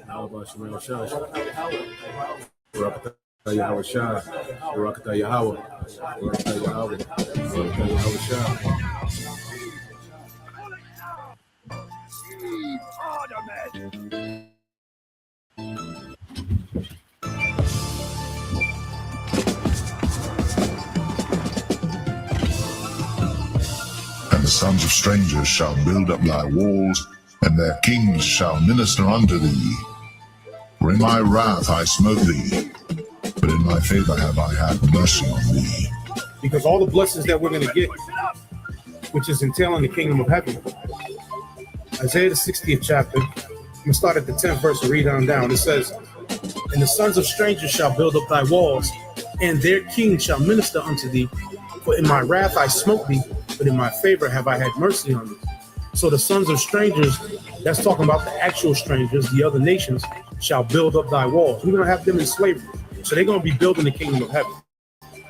Yahweh Shemel Shah. Barakatah Yahweh Shah. Barakatah Yahweh. Barakatah Yahweh. Barakatah Yahweh Shah. And the sons of strangers shall build up thy walls, and their kings shall minister unto thee. For in my wrath I smote thee, but in my favor have I had mercy on thee. Because all the blessings that we're going to get, which is entailing the kingdom of heaven, Isaiah the 60th chapter, I'm going to start at the 10th verse and read on down. It says, and the sons of strangers shall build up thy walls, and their kings shall minister unto thee. For in my wrath I smote thee, but in my favor have I had mercy on thee. So the sons of strangers, that's talking about the actual strangers, the other nations, shall build up thy walls. We're going to have them in slavery. So they're going to be building the kingdom of heaven,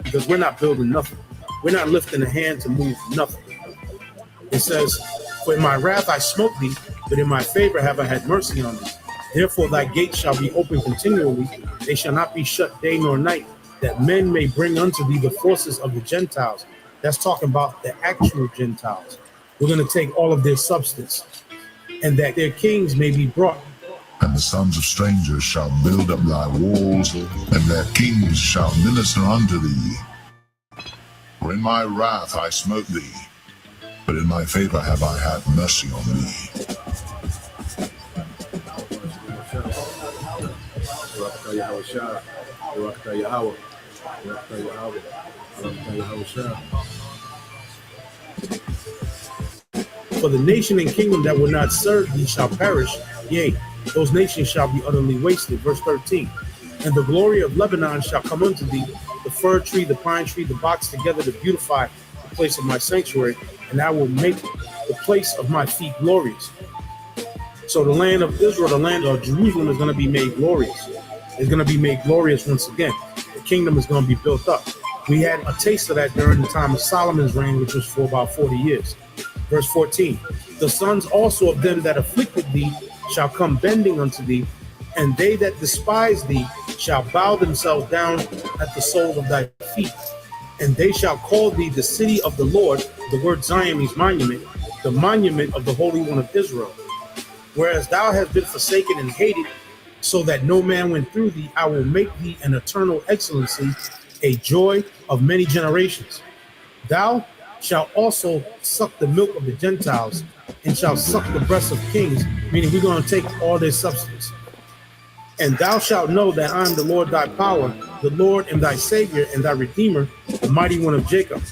because we're not building nothing. We're not lifting a hand to move nothing. It says, for in my wrath I smote thee, but in my favor have I had mercy on thee. Therefore thy gates shall be open continually, they shall not be shut day nor night, that men may bring unto thee the forces of the Gentiles. That's talking about the actual Gentiles. We're going to take all of their substance, and that their kings may be brought. And the sons of strangers shall build up thy walls, and their kings shall minister unto thee. For in my wrath I smote thee, but in my favor have I had mercy on thee. Barakatah Yahweh Shah. Barakatah Yahweh. Barakatah Yahweh. Barakatah Yahweh Shah. For the nation and kingdom that will not serve thee shall perish, yea, those nations shall be utterly wasted. Verse 13. And the glory of Lebanon shall come unto thee, the fir tree, the pine tree, the box together to beautify the place of my sanctuary, and I will make the place of my feet glorious. So the land of Israel, the land of Jerusalem, is going to be made glorious. It's going to be made glorious once again. The kingdom is going to be built up. We had a taste of that during the time of Solomon's reign, which was for about 40 years. Verse 14, the sons also of them that afflicted thee shall come bending unto thee, and they that despise thee shall bow themselves down at the sole of thy feet. And they shall call thee the city of the Lord. The word Zion means monument, the monument of the Holy One of Israel. Whereas thou hast been forsaken and hated, so that no man went through thee, I will make thee an eternal excellency, a joy of many generations. Thou shalt also suck the milk of the Gentiles, and shall suck the breasts of kings, meaning we're going to take all their substance. And thou shalt know that I am the Lord thy power, the Lord and thy Savior and thy Redeemer, the mighty one of Jacob.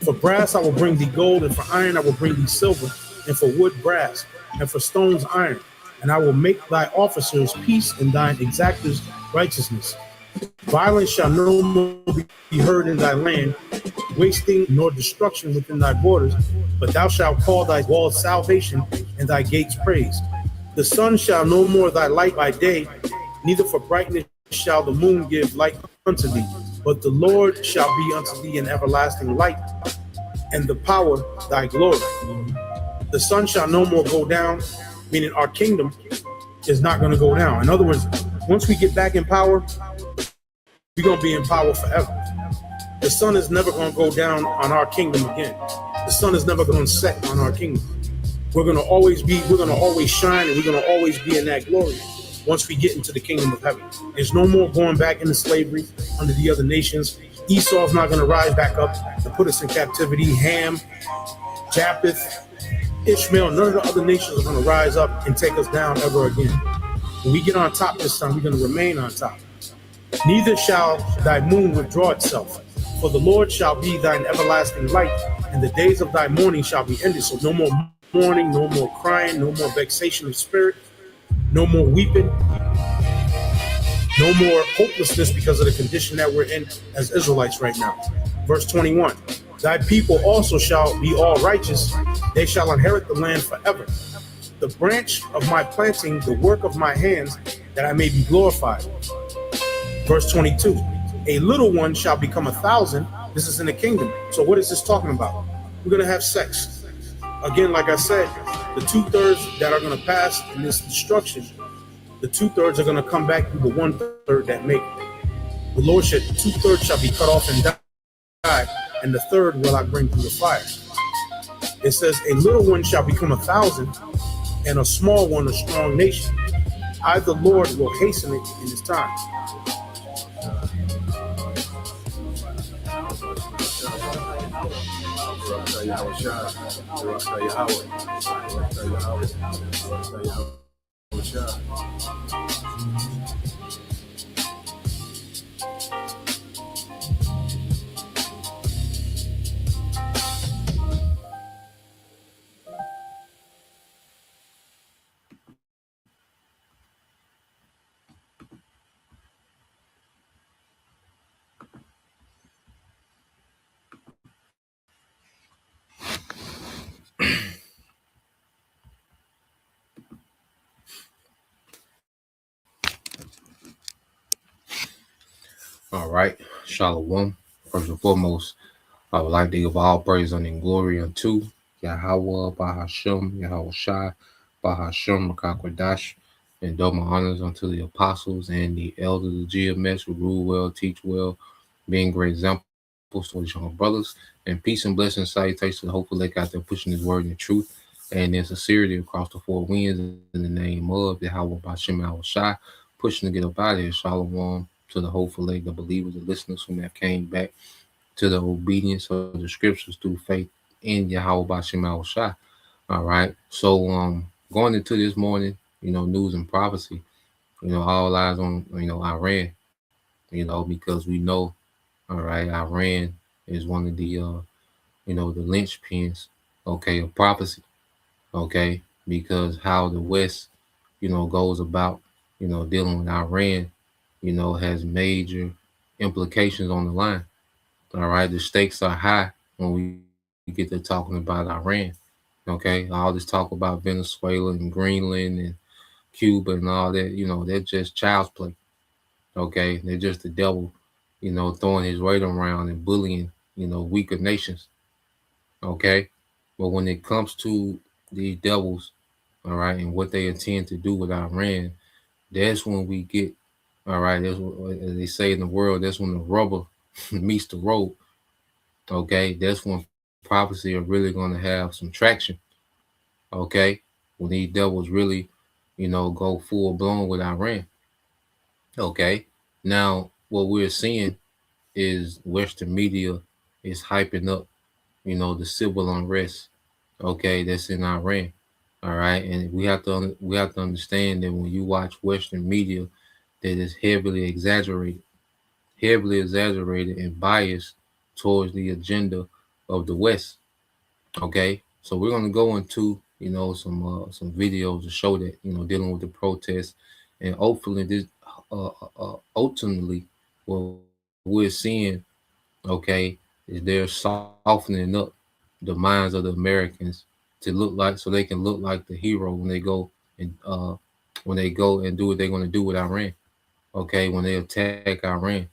For brass I will bring thee gold, and for iron I will bring thee silver, and for wood brass, and for stones iron. And I will make thy officers peace, and thine exactors righteousness. Violence shall no more be heard in thy land, wasting nor destruction within thy borders, but thou shalt call thy walls salvation, and thy gates praise. The sun shall no more thy light by day, neither for brightness shall the moon give light unto thee, but the Lord shall be unto thee an everlasting light, and the power thy glory. The sun shall no more go down, meaning our kingdom is not going to go down. In other words, once we get back in power, we're going to be in power forever. The sun is never going to go down on our kingdom again. The sun is never going to set on our kingdom. We're going to always shine, and we're going to always be in that glory once we get into the kingdom of heaven. There's no more going back into slavery under the other nations. Esau's not going to rise back up to put us in captivity. Ham, Japheth, Ishmael, none of the other nations are going to rise up and take us down ever again. When we get on top this time, we're going to remain on top. Neither shall thy moon withdraw itself, for the Lord shall be thine everlasting light, and the days of thy mourning shall be ended. So no more mourning, no more crying, no more vexation of spirit, no more weeping, no more hopelessness because of the condition that we're in as Israelites right now. Verse 21, thy people also shall be all righteous, they shall inherit the land forever. The branch of my planting, the work of my hands, that I may be glorified. Verse 22, a little one shall become 1,000. This is in the kingdom. So what is this talking about? We're going to have sex. Again, like I said, the 2/3 that are going to pass in this destruction, The 2/3 are going to come back through the 1/3 that make it. The Lord said, 2/3 shall be cut off and die, and the third will I bring through the fire. It says, a little one shall become 1,000, and a small one a strong nation. I, the Lord, will hasten it in his time. All right, Shalom. First and foremost, I would like to give all praise and glory unto Yahweh, Bahashem, Yahweh Shai, Bahashem, Makakwadash, and double honors unto the apostles and the elders of GMS who rule well, teach well, being great examples for the young brothers, and peace and blessings, salutations to the hopeful lake out there pushing his word in truth and in sincerity across the four winds in the name of Yahweh, Bahashem, Yahweh Shai, pushing to get up out of here. Shalom to the hopeful lake, the believers, the listeners who have came back to the obedience of the scriptures through faith in Yahweh Bashem Yahweh Shai. All right. So going into this morning, news and prophecy, all eyes on Iran, because we know, all right, Iran is one of the the linchpins, okay, of prophecy, okay, because how the West, goes about, dealing with Iran, has major implications on the line. All right, the stakes are high when we get to talking about Iran. Okay, all this talk about Venezuela and Greenland and Cuba and all that, they're just child's play. Okay, they're just the devil, throwing his weight around and bullying, weaker nations. Okay, but when it comes to these devils, all right, and what they intend to do with Iran, that's when we get, all right, that's what, as they say in the world, that's when the rubber meets the road. Okay, that's when prophecy are really going to have some traction. Okay, when these devils really, go full blown with Iran. Okay, now what we're seeing is Western media is hyping up, the civil unrest. Okay, that's in Iran. All right, and we have to understand that when you watch Western media, that is heavily exaggerated and biased towards the agenda of the West. Okay, so we're going to go into some videos to show that dealing with the protests, and hopefully this ultimately what we're seeing, okay, is they're softening up the minds of the Americans to look like, so they can look like the hero when they go and do what they're going to do with Iran. Okay, when they attack Iran.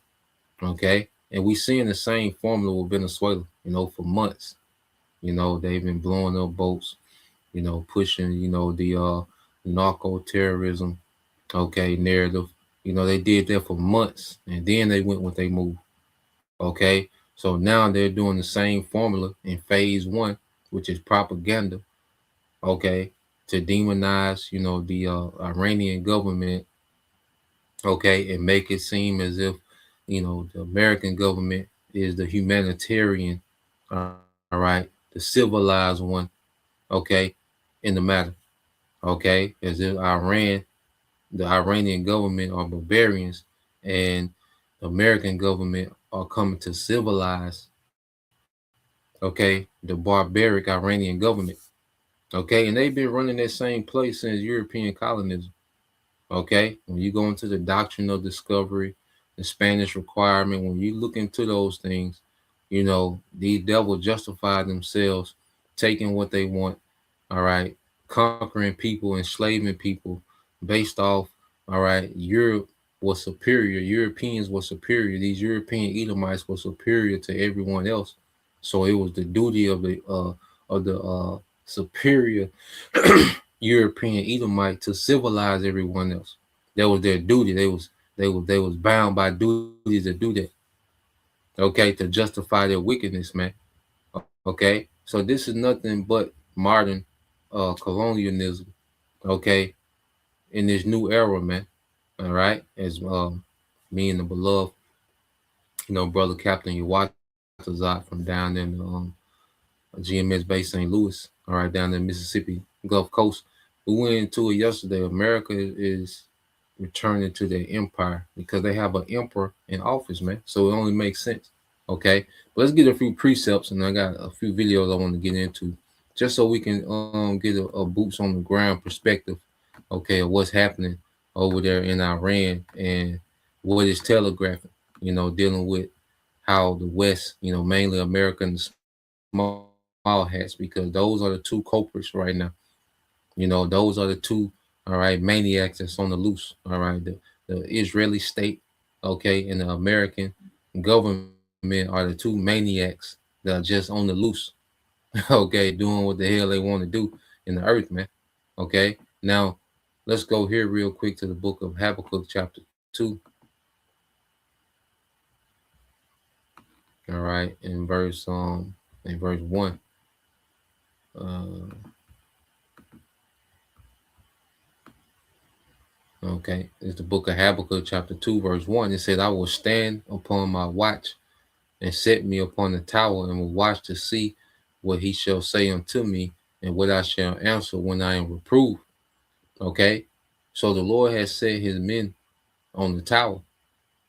Okay, and we seeing the same formula with Venezuela, for months. They've been blowing up boats, pushing, the narco terrorism, okay, narrative. They did that for months, and then they went with their move. Okay, so now they're doing the same formula in phase one, which is propaganda. Okay, to demonize, the Iranian government. Okay, and make it seem as if the American government is the humanitarian, all right, the civilized one, okay, in the matter, okay, as if the Iranian government are barbarians, and the American government are coming to civilize, okay, the barbaric Iranian government, okay, and they've been running that same place since European colonialism. Okay, when you go into the doctrine of discovery, the Spanish requirement, when you look into those things, these devils justify themselves taking what they want, all right, conquering people, enslaving people based off, all right, Europe was superior, Europeans were superior, these European Edomites were superior to everyone else. So it was the duty of the superior European Edomite to civilize everyone else. That was their duty. They was bound by duties to do that. Okay, to justify their wickedness, man. Okay, so this is nothing but modern colonialism. Okay, in this new era, man. All right, as me and the beloved, brother Captain Uwatazat from down in GMS base St. Louis. All right, down in Mississippi Gulf Coast. We went into it yesterday. America is returning to their empire because they have an emperor in office, man. So it only makes sense. Okay, but let's get a few precepts, and I got a few videos I want to get into, just so we can get a boots on the ground perspective, okay, of what's happening over there in Iran and what is telegraphing, dealing with how the West, mainly America and the small hats, because those are the two culprits right now. Those are the two, all right, maniacs that's on the loose. All right, the Israeli state, okay, and the American government are the two maniacs that are just on the loose, okay, doing what the hell they want to do in the earth, man. Okay, now let's go here real quick to the book of Habakkuk, chapter 2. All right, in verse 1. Okay, it's the book of Habakkuk, chapter 2, verse 1. It said, I will stand upon my watch and set me upon the tower and will watch to see what he shall say unto me and what I shall answer when I am reproved. Okay, so the Lord has set his men on the tower.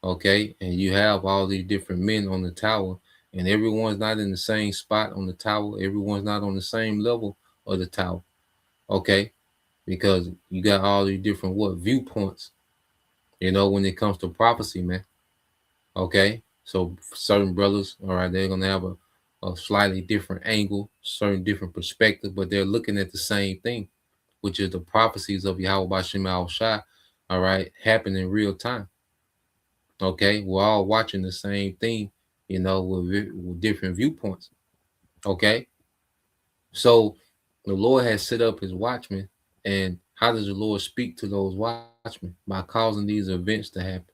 Okay, and you have all these different men on the tower, and everyone's not in the same spot on the tower. Everyone's not on the same level of the tower. Okay, because you got all these different viewpoints, when it comes to prophecy, man. Okay, so certain brothers, all right, they're gonna have a slightly different angle, certain different perspective, but they're looking at the same thing, which is the prophecies of Yahweh Bashim al Shai, all right, happen in real time. Okay, we're all watching the same thing, with different viewpoints. Okay, so the Lord has set up his watchmen, and how does the Lord speak to those watchmen? By causing these events to happen.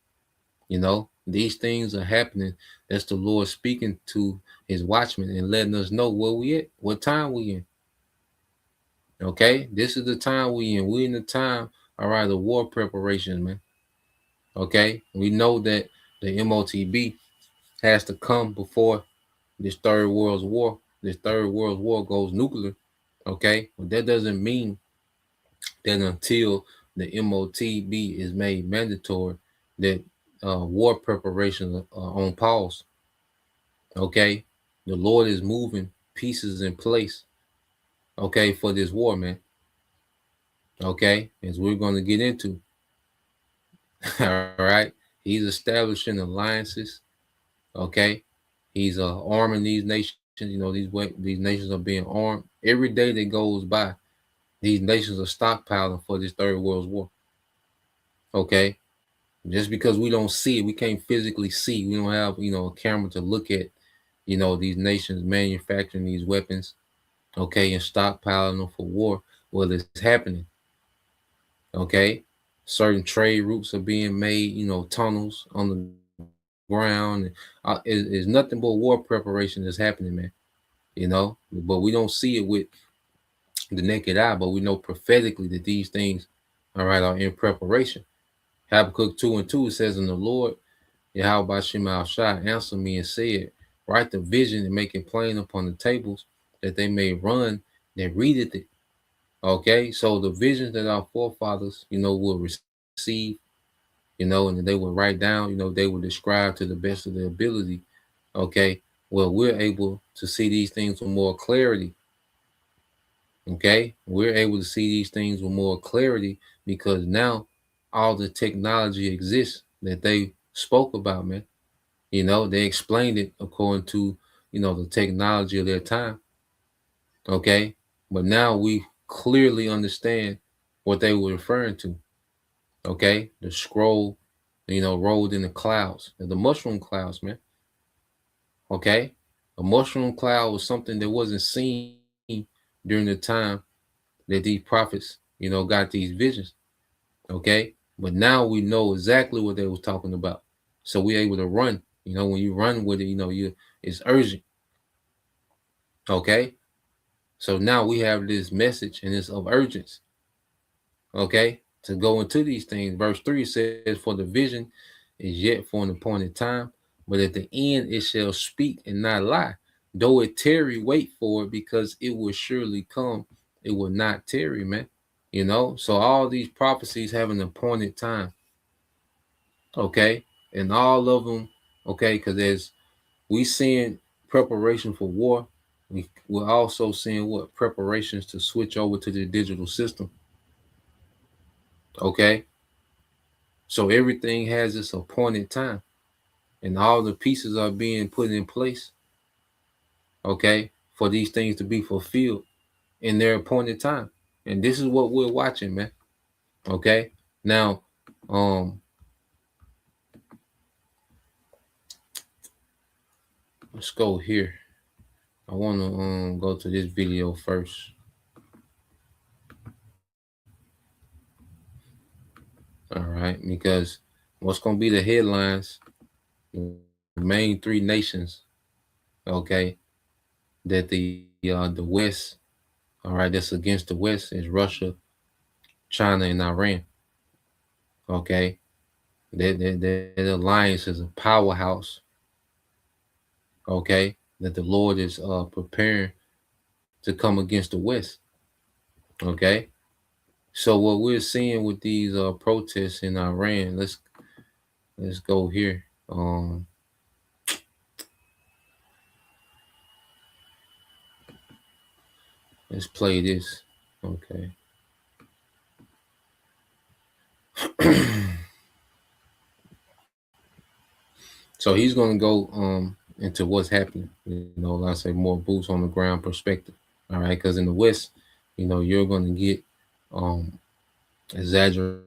These things are happening. That's the Lord speaking to his watchmen and letting us know where we at, what time we in. Okay, this is the time we in. We in the time, all right, the war preparations, man. Okay, we know that the MOTB has to come before this third world war. This third world war goes nuclear. Okay, but that doesn't mean that until the MOTB is made mandatory, that war preparations are on pause. Okay, the Lord is moving pieces in place. Okay, for this war, man. Okay, as we're going to get into. All right, he's establishing alliances. Okay, he's arming these nations. These nations are being armed every day that goes by. These nations are stockpiling for this third world war. Okay, just because we don't see it, we can't physically see. We don't have a camera to look at these nations manufacturing these weapons, okay, and stockpiling them for war. Well, it's happening. Okay, certain trade routes are being made, tunnels on the ground. It's nothing but war preparation that's happening, man. But we don't see it with the naked eye, but we know prophetically that these things, all right, are in preparation. Habakkuk 2:2 says, "And the Lord, Yahweh Bashim al Shai, answered me and said, write the vision and make it plain upon the tables, that they may run that readeth it." Okay, so the visions that our forefathers, will receive, and they will write down, they will describe to the best of their ability. Okay, well, we're able to see these things with more clarity. Okay, we're able to see these things with more clarity because now all the technology exists that they spoke about, man. They explained it according to, the technology of their time. Okay, but now we clearly understand what they were referring to. Okay, the scroll, rolled in the clouds, the mushroom clouds, man. Okay, a mushroom cloud was something that wasn't seen during the time that these prophets, got these visions. Okay, But now we know exactly what they was talking about. So we're able to run. You know, when you run with it, you know, it's urgent. Okay. So now we have this message and it's of urgency. Okay. To go into these things. Verse 3 says, for the vision is yet for an appointed time, but at the end it shall speak and not lie. Though it tarry, wait for it, because it will surely come. It will not tarry, man. You know, so all these prophecies have an appointed time. Okay. And all of them, okay, because there's we seeing preparation for war. We're also seeing what preparations to switch over to the digital system. Okay. So everything has its appointed time, and all the pieces are being put in place. Okay, for these things to be fulfilled in their appointed time. And this is what we're watching, man. Okay. Now, let's go here. I want to go to this video first. All right, because what's going to be the headlines, the main three nations, okay, that the West, all right, that's against the West is Russia, China, and Iran. Okay, that alliance is a powerhouse. Okay, that the Lord is preparing to come against the West. Okay, so what we're seeing with these protests in Iran, let's go here. Let's play this. Okay. So he's going to go into what's happening. You know, like I say, more boots on the ground perspective. All right, because in the West, you know, you're going to get exaggerated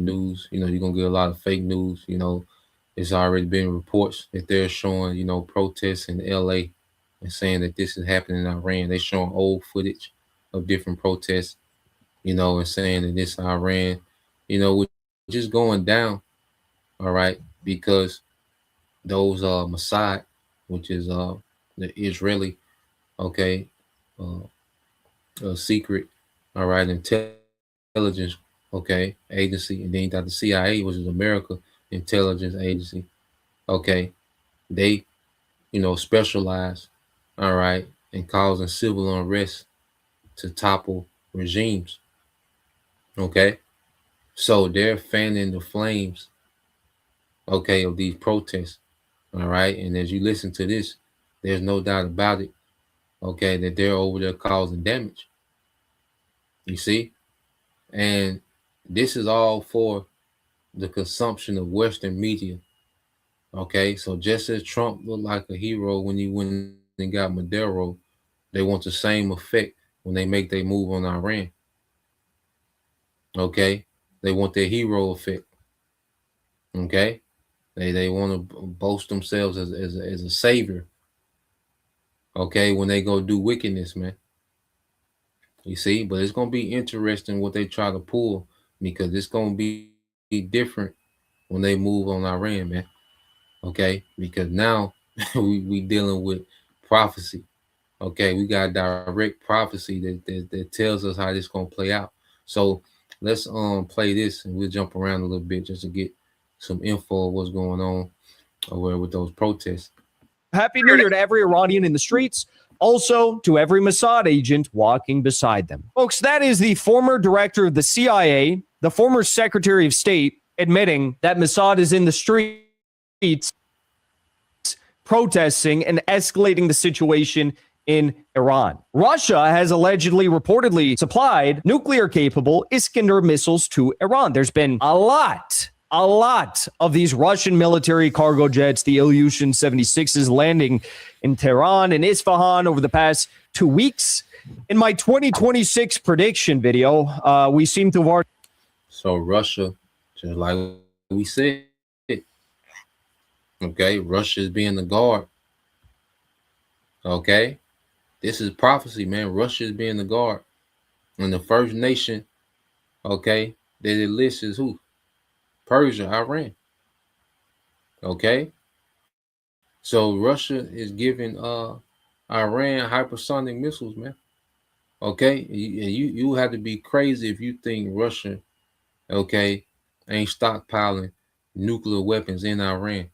news. You know, you're going to get a lot of fake news. You know, it's already been reports that they're showing, you know, protests in LA and saying that this is happening in Iran. They're showing old footage of different protests, you know, and saying that this Iran, you know, which is going down. All right, because those Mossad, which is the Israeli, okay, secret, all right, intelligence, okay, agency, and then you got the CIA, which is America Intelligence Agency, okay, they, you know, specialize, all right, in causing civil unrest to topple regimes, okay, so they're fanning the flames, okay, of these protests. All right. And as you listen to this, there's no doubt about it. Okay. That they're over there causing damage. You see? And this is all for the consumption of Western media. Okay. So just as Trump looked like a hero when he went and got Maduro, they want the same effect when they make their move on Iran. Okay. They want their hero effect. Okay. They want to boast themselves as a savior. Okay, when they go do wickedness, man. You see, but it's gonna be interesting what they try to pull, because it's gonna be different when they move on Iran, man. Okay, because now we dealing with prophecy. Okay, we got direct prophecy that tells us how this gonna play out. So let's play this and we'll jump around a little bit just to get some info of what's going on over with those protests. Happy New Year to every Iranian in the streets, also to every Mossad agent walking beside them. Folks, that is the former director of the CIA, the former Secretary of State, admitting that Mossad is in the streets protesting and escalating the situation in Iran. Russia has allegedly reportedly supplied nuclear-capable Iskander missiles to Iran. There's been a lot of these Russian military cargo jets, the Ilyushin 76s, landing in Tehran and Isfahan over the past 2 weeks. In my 2026 prediction video, we seem to have already... So Russia, just like we said, okay, Russia is being the guard. Okay, this is prophecy, man. Russia is being the guard. And the first nation, okay, that it lists is who? Persia, Iran. Okay, so Russia is giving Iran hypersonic missiles, man. Okay, you have to be crazy if you think Russia, okay, ain't stockpiling nuclear weapons in Iran.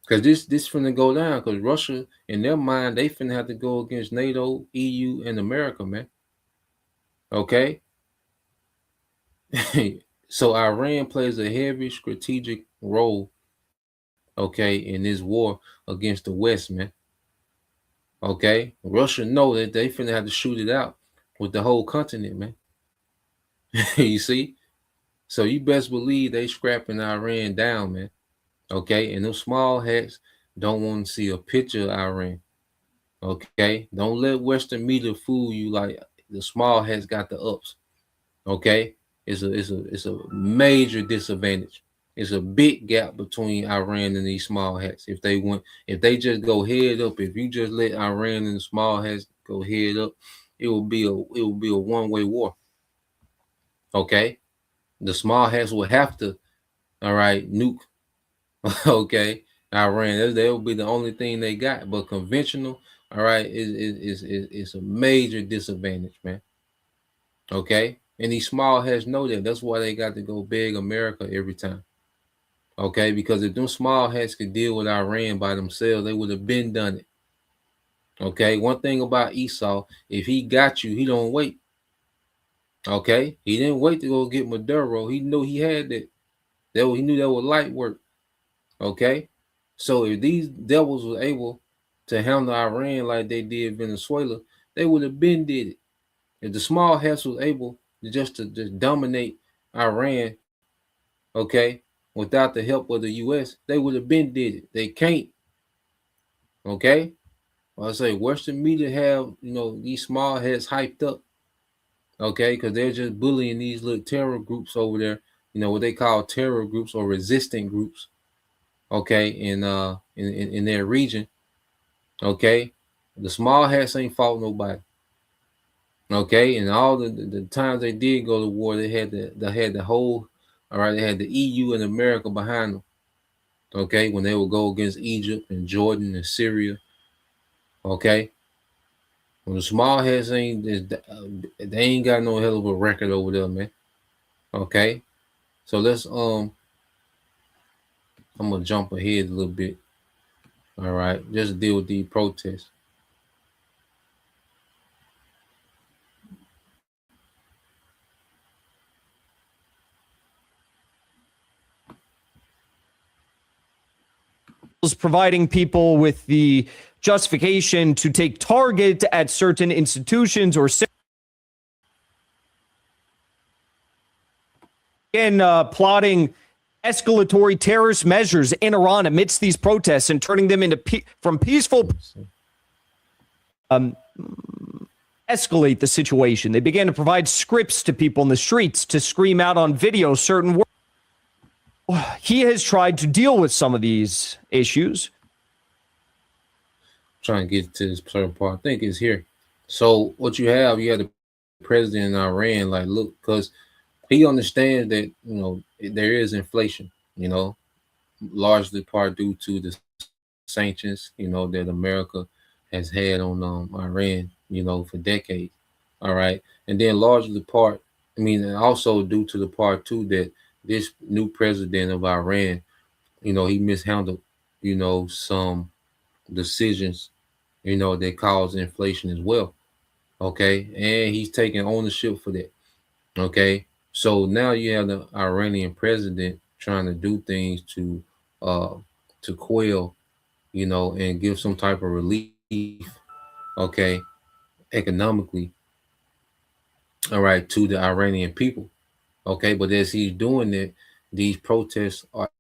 Cause this finna go down. Cause Russia, in their mind, they finna have to go against NATO, EU, and America, man. Okay, so Iran plays a heavy strategic role, okay, in this war against the West, man. Okay, Russia know that they finna have to shoot it out with the whole continent, man. You see, so you best believe they scrapping Iran down, man. Okay, and those small hats don't want to see a picture of Iran. Okay, don't let Western media fool you like the small hats got the ups. Okay, it's a major disadvantage. It's a big gap between Iran and these small hats. If they just go head up, if you just let Iran and the small hats go head up, it will be a one-way war. Okay, the small hats will have to, all right, nuke. Okay, Iran. That will be the only thing they got. But conventional, all right, is a major disadvantage, man. Okay, and these small hats know that. That's why they got to go beg America every time. Okay, because if them small hats could deal with Iran by themselves, they would have been done it. Okay, one thing about Esau, if he got you, he don't wait. Okay, he didn't wait to go get Maduro. He knew he had that. He knew that was light work. Okay, so if these devils were able to handle Iran like they did Venezuela, they would have been did it. If the small hats was able to just dominate Iran, okay, without the help of the U.S., they would have been did it. They can't. Okay, well, I say Western media have these small hats hyped up. Okay, because they're just bullying these little terror groups over there. What they call terror groups or resistant groups. Okay, in their region. Okay, the small hats ain't fought nobody. Okay, and all the times they did go to war, they had the whole, all right, they had the EU and America behind them. Okay, when they would go against Egypt and Jordan and Syria. Okay, when the small hats they ain't got no hell of a record over there, man. Okay, so let's I'm gonna jump ahead a little bit. All right, just deal with the protests. Providing people with the justification to take target at certain institutions or plotting escalatory terrorist measures in Iran amidst these protests and turning them into from peaceful escalate the situation. They began to provide scripts to people in the streets to scream out on video certain words. He has tried to deal with some of these issues. Trying to get to this certain part. I think it's here. So what you have the president in Iran, like, look, because he understands that, there is inflation, largely part due to the sanctions, that America has had on Iran, for decades. All right. And then largely part, and also due to the part too that this new president of Iran, he mishandled, some decisions, that cause inflation as well. Okay. And he's taking ownership for that. Okay. So now you have the Iranian president trying to do things to quell, and give some type of relief, okay, economically, all right, to the Iranian people. Okay, but as he's doing it, these protests are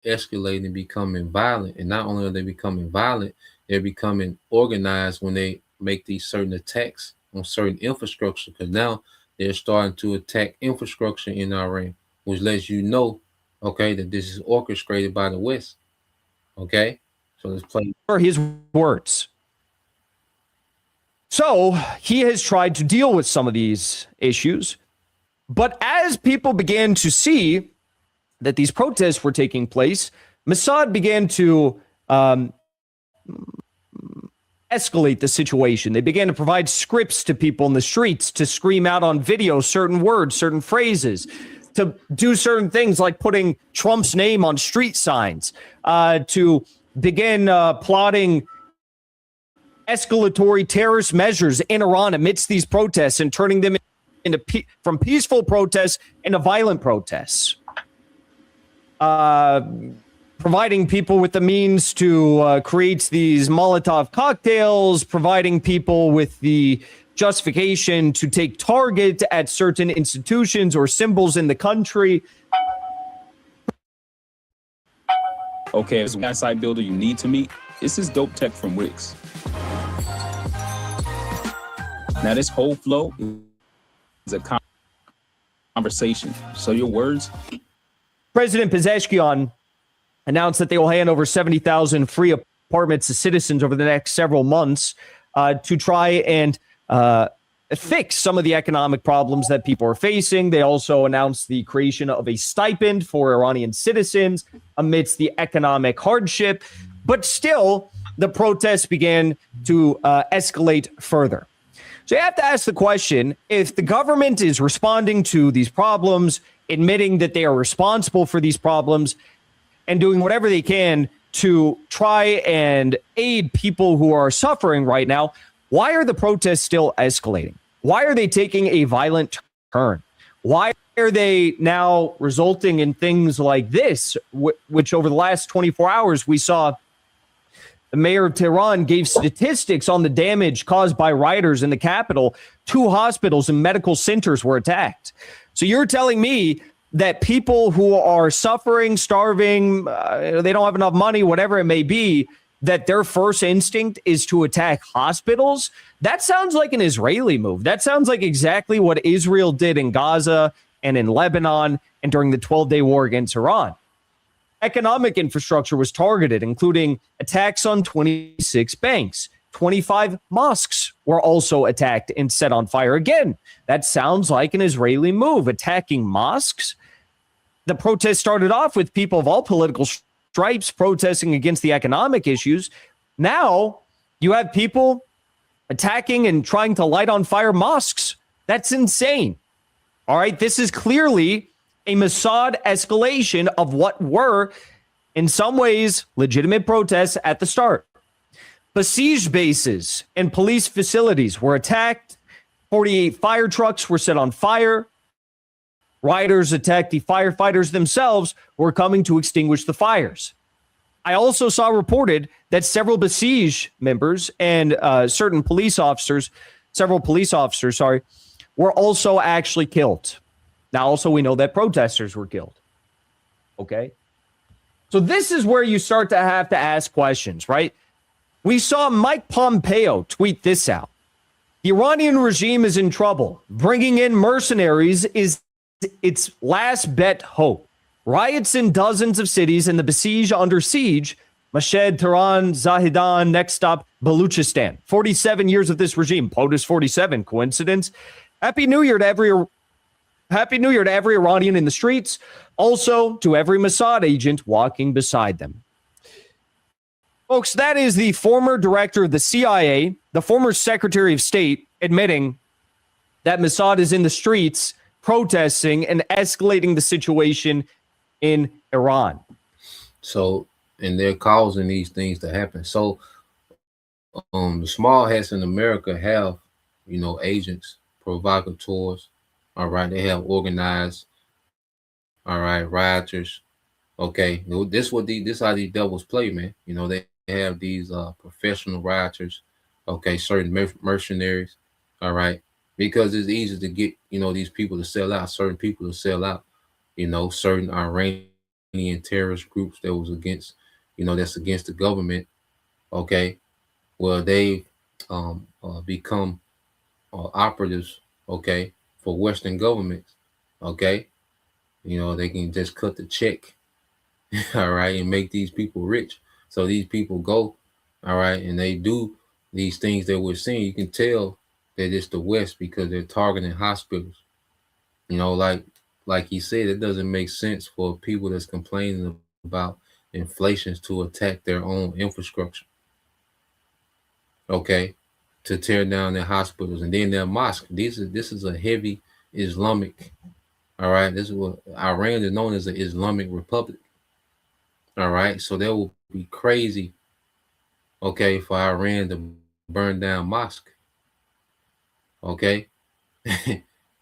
escalating and becoming violent. And not only are they becoming violent, they're becoming organized when they make these certain attacks on certain infrastructure, because now they're starting to attack infrastructure in Iran, which lets you know, okay, that this is orchestrated by the West. Okay, so let's play. For his words. So he has tried to deal with some of these issues. But as people began to see that these protests were taking place, Mossad began to escalate the situation. They began to provide scripts to people in the streets to scream out on video certain words, certain phrases, to do certain things like putting Trump's name on street signs, to begin plotting escalatory terrorist measures in Iran amidst these protests and turning them into from peaceful protests into violent protests. Providing people with the means to create these Molotov cocktails, providing people with the justification to take target at certain institutions or symbols in the country. Okay, as a website builder you need to meet, this is Dope Tech from Wix. Now this whole flow is a conversation. So your words. President Pezeshkian announced that they will hand over 70,000 free apartments to citizens over the next several months to try and fix some of the economic problems that people are facing. They also announced the creation of a stipend for Iranian citizens amidst the economic hardship. But still, the protests began to escalate further. So you have to ask the question, if the government is responding to these problems, admitting that they are responsible for these problems, and doing whatever they can to try and aid people who are suffering right now, why are the protests still escalating? Why are they taking a violent turn? Why are they now resulting in things like this, which over the last 24 hours, we saw the mayor of Tehran gave statistics on the damage caused by rioters in the capital. 2 hospitals and medical centers were attacked. So you're telling me that people who are suffering, starving, they don't have enough money, whatever it may be, that their first instinct is to attack hospitals? That sounds like an Israeli move. That sounds like exactly what Israel did in Gaza and in Lebanon and during the 12-day war against Iran. Economic infrastructure was targeted, including attacks on 26 banks. 25 mosques were also attacked and set on fire. Again, that sounds like an Israeli move, attacking mosques. The protest started off with people of all political stripes protesting against the economic issues. Now you have people attacking and trying to light on fire mosques. That's insane. All right, this is clearly a Mossad escalation of what were, in some ways, legitimate protests at the start. Besieged bases and police facilities were attacked. 48 fire trucks were set on fire. Rioters attacked the firefighters themselves who were coming to extinguish the fires. I also saw reported that several Besiege members and several police officers, were also actually killed. Now, also, we know that protesters were killed. Okay? So this is where you start to have to ask questions, right? We saw Mike Pompeo tweet this out. The Iranian regime is in trouble. Bringing in mercenaries is its last bet hope. Riots in dozens of cities and the besieged under siege. Mashhad, Tehran, Zahedan, next stop, Baluchistan. 47 years of this regime. POTUS 47. Coincidence? Happy New Year to every Iranian in the streets. Also to every Mossad agent walking beside them. Folks, that is the former director of the CIA, the former Secretary of State, admitting that Mossad is in the streets protesting and escalating the situation in Iran. So, and they're causing these things to happen. So, the small hats in America have, agents, provocateurs. All right, they have organized. All right, rioters. Okay, this how these devils play, man. They have these professional rioters. Okay, certain mercenaries. All right, because it's easy to get these people to sell out. Certain people to sell out. Certain Iranian terrorist groups that was against, that's against the government. Okay, well they've become operatives. Okay, for Western governments. Okay, they can just cut the check. All right, and make these people rich. So these people go, all right, and they do these things that we're seeing. You can tell that it's the West because they're targeting hospitals. Like like he said, it doesn't make sense for people that's complaining about inflations to attack their own infrastructure. Okay, to tear down their hospitals and then their mosque. This is a heavy Islamic. All right, this is what Iran is known as an Islamic Republic. All right, so that will be crazy. Okay, for Iran to burn down mosque. Okay,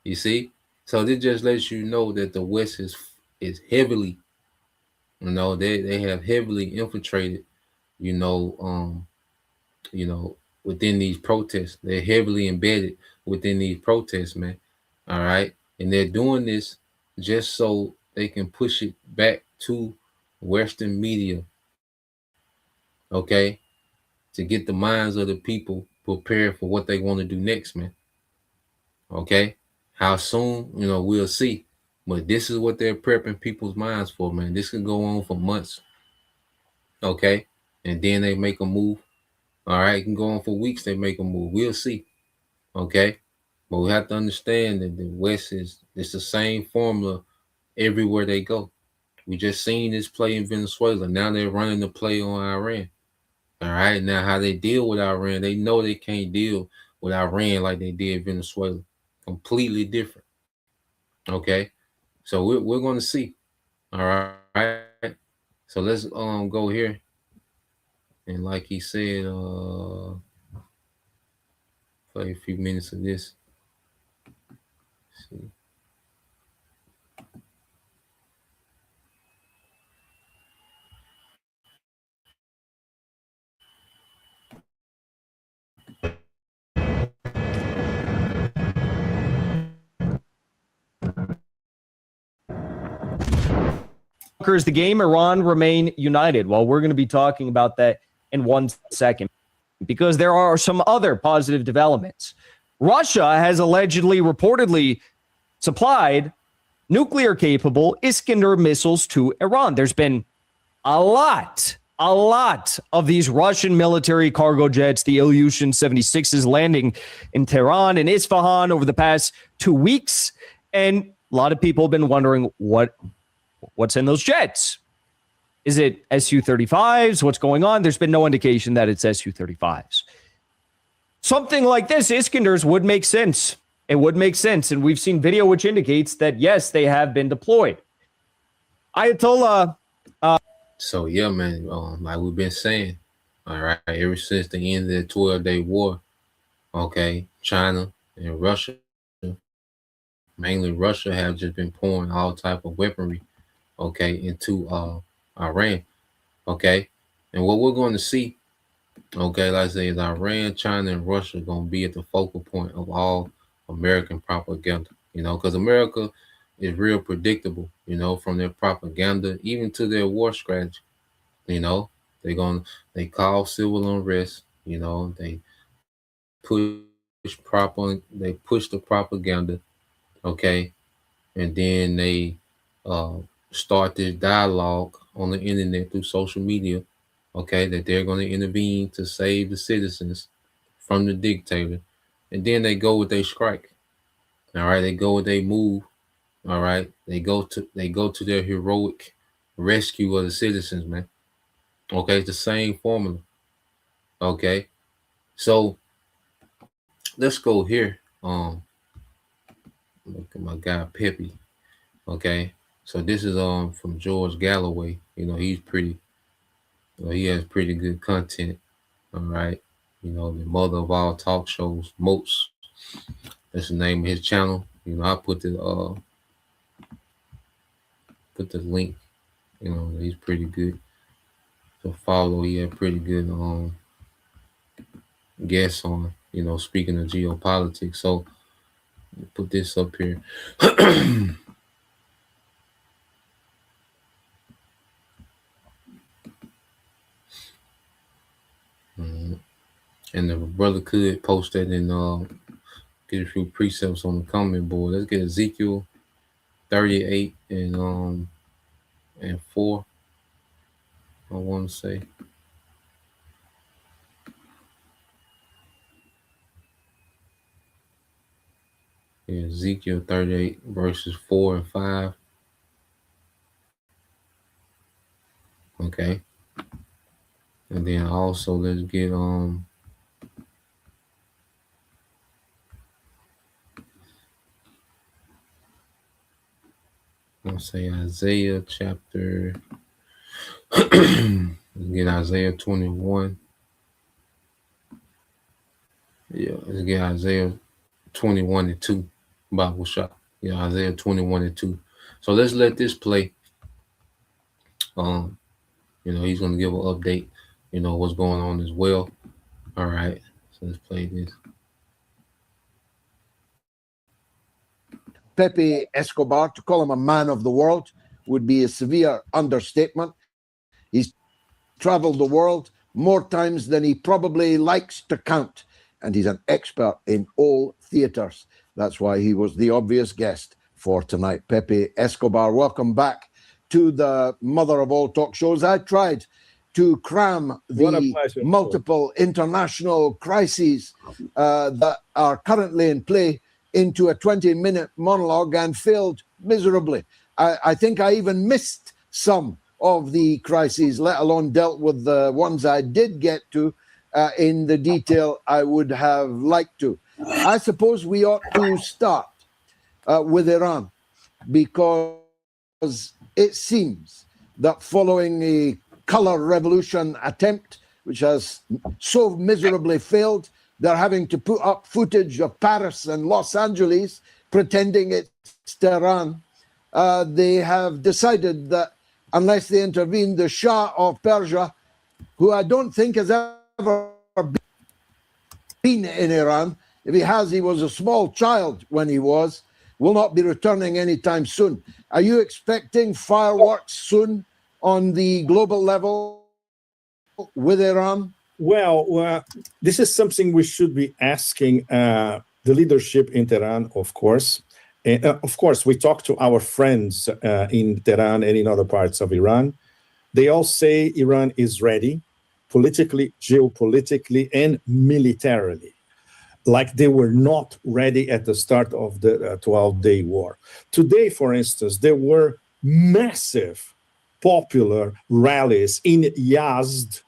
you see, so this just lets you know that the West is heavily, they have heavily infiltrated, you know, you know, within these protests. They're heavily embedded within these protests, man. All right. And they're doing this just so they can push it back to Western media, okay, to get the minds of the people prepared for what they want to do next, man. Okay. How soon, we'll see. But this is what they're prepping people's minds for, man. This can go on for months. Okay. And then they make a move. All right. It can go on for weeks. They make a move. We'll see. Okay. But we have to understand that the West it's the same formula everywhere they go. We just seen this play in Venezuela. Now they're running the play on Iran. All right. Now how they deal with Iran, they know they can't deal with Iran like they did Venezuela. Completely different. Okay. So we're going to see. All right. So let's go here. And like he said, play a few minutes of this. Let's see. The game, Iran remain united. Well, we're going to be talking about that in 1 second because there are some other positive developments. Russia has allegedly reportedly supplied nuclear-capable Iskander missiles to Iran. There's been a lot of these Russian military cargo jets, the Ilyushin 76s, landing in Tehran and Isfahan over the past 2 weeks. And a lot of people have been wondering what's in those jets. Is it Su-35s? What's going on? There's been no indication that it's Su-35s. Something like this, Iskanders, would make sense. It would make sense. And we've seen video which indicates that, yes, they have been deployed. Ayatollah. So, yeah, man, like we've been saying, all right, ever since the end of the 12-day war, okay, China and Russia, mainly Russia, have just been pouring all type of weaponry, okay, into Iran, okay? And what we're going to see, okay, like I say, is Iran, China, and Russia are going to be at the focal point of all American propaganda, because America is real predictable, from their propaganda, even to their war strategy. They call civil unrest, they push the propaganda, okay, and then they start this dialogue on the internet through social media, okay, that they're going to intervene to save the citizens from the dictator, and then they go with their strike. All right, they go with their move. All right, they go to their heroic rescue of the citizens, man. Okay, it's the same formula. Okay, so let's go here. Look at my guy Pepe. Okay, so this is from George Galloway. He's pretty. He has pretty good content. All right, the mother of all talk shows, Moats. That's the name of his channel. I put the link. He's pretty good to follow. He had pretty good guests on. Speaking of geopolitics. So put this up here. And the brother could post that and get a few precepts on the comment board. Let's get Ezekiel 38 and 4. I want to say. Ezekiel 38 verses 4 and 5. Okay. And then also let's get let's say Isaiah chapter let's get Isaiah 21. Yeah, let's get Isaiah 21 and 2. Bible shop. Yeah, Isaiah 21 and 2. So let's let this play. He's gonna give an update, what's going on as well. All right. So let's play this. Pepe Escobar, to call him a man of the world would be a severe understatement. He's traveled the world more times than he probably likes to count, and he's an expert in all theaters. That's why he was the obvious guest for tonight. Pepe Escobar, welcome back to the mother of all talk shows. I tried to cram the multiple international crises that are currently in play into a 20-minute monologue and failed miserably. I think I even missed some of the crises, let alone dealt with the ones I did get to in the detail I would have liked to. I suppose we ought to start with Iran, because it seems that following a color revolution attempt, which has so miserably failed, they're having to put up footage of Paris and Los Angeles pretending it's Tehran. They have decided that unless they intervene, the Shah of Persia, who I don't think has ever been in Iran, if he has, he was a small child when he was, will not be returning anytime soon. Are you expecting fireworks soon on the global level with Iran? Well, this is something we should be asking the leadership in Tehran, of course. And, of course, we talk to our friends in Tehran and in other parts of Iran. They all say Iran is ready, politically, geopolitically, and militarily, like they were not ready at the start of the 12-day war. Today, for instance, there were massive popular rallies in Yazd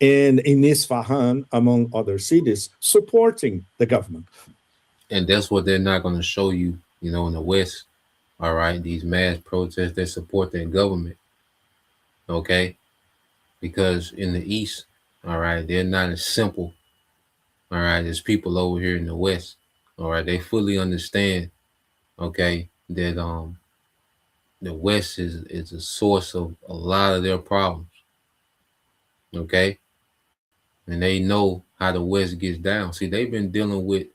and in Isfahan, among other cities, supporting the government. And that's what they're not going to show you, in the West. All right, these mass protests that support their government. Okay, because in the East, all right, they're not as simple. All right, as people over here in the West. All right, they fully understand. Okay, that the West is a source of a lot of their problems. Okay, and they know how the West gets down. See, they've been dealing with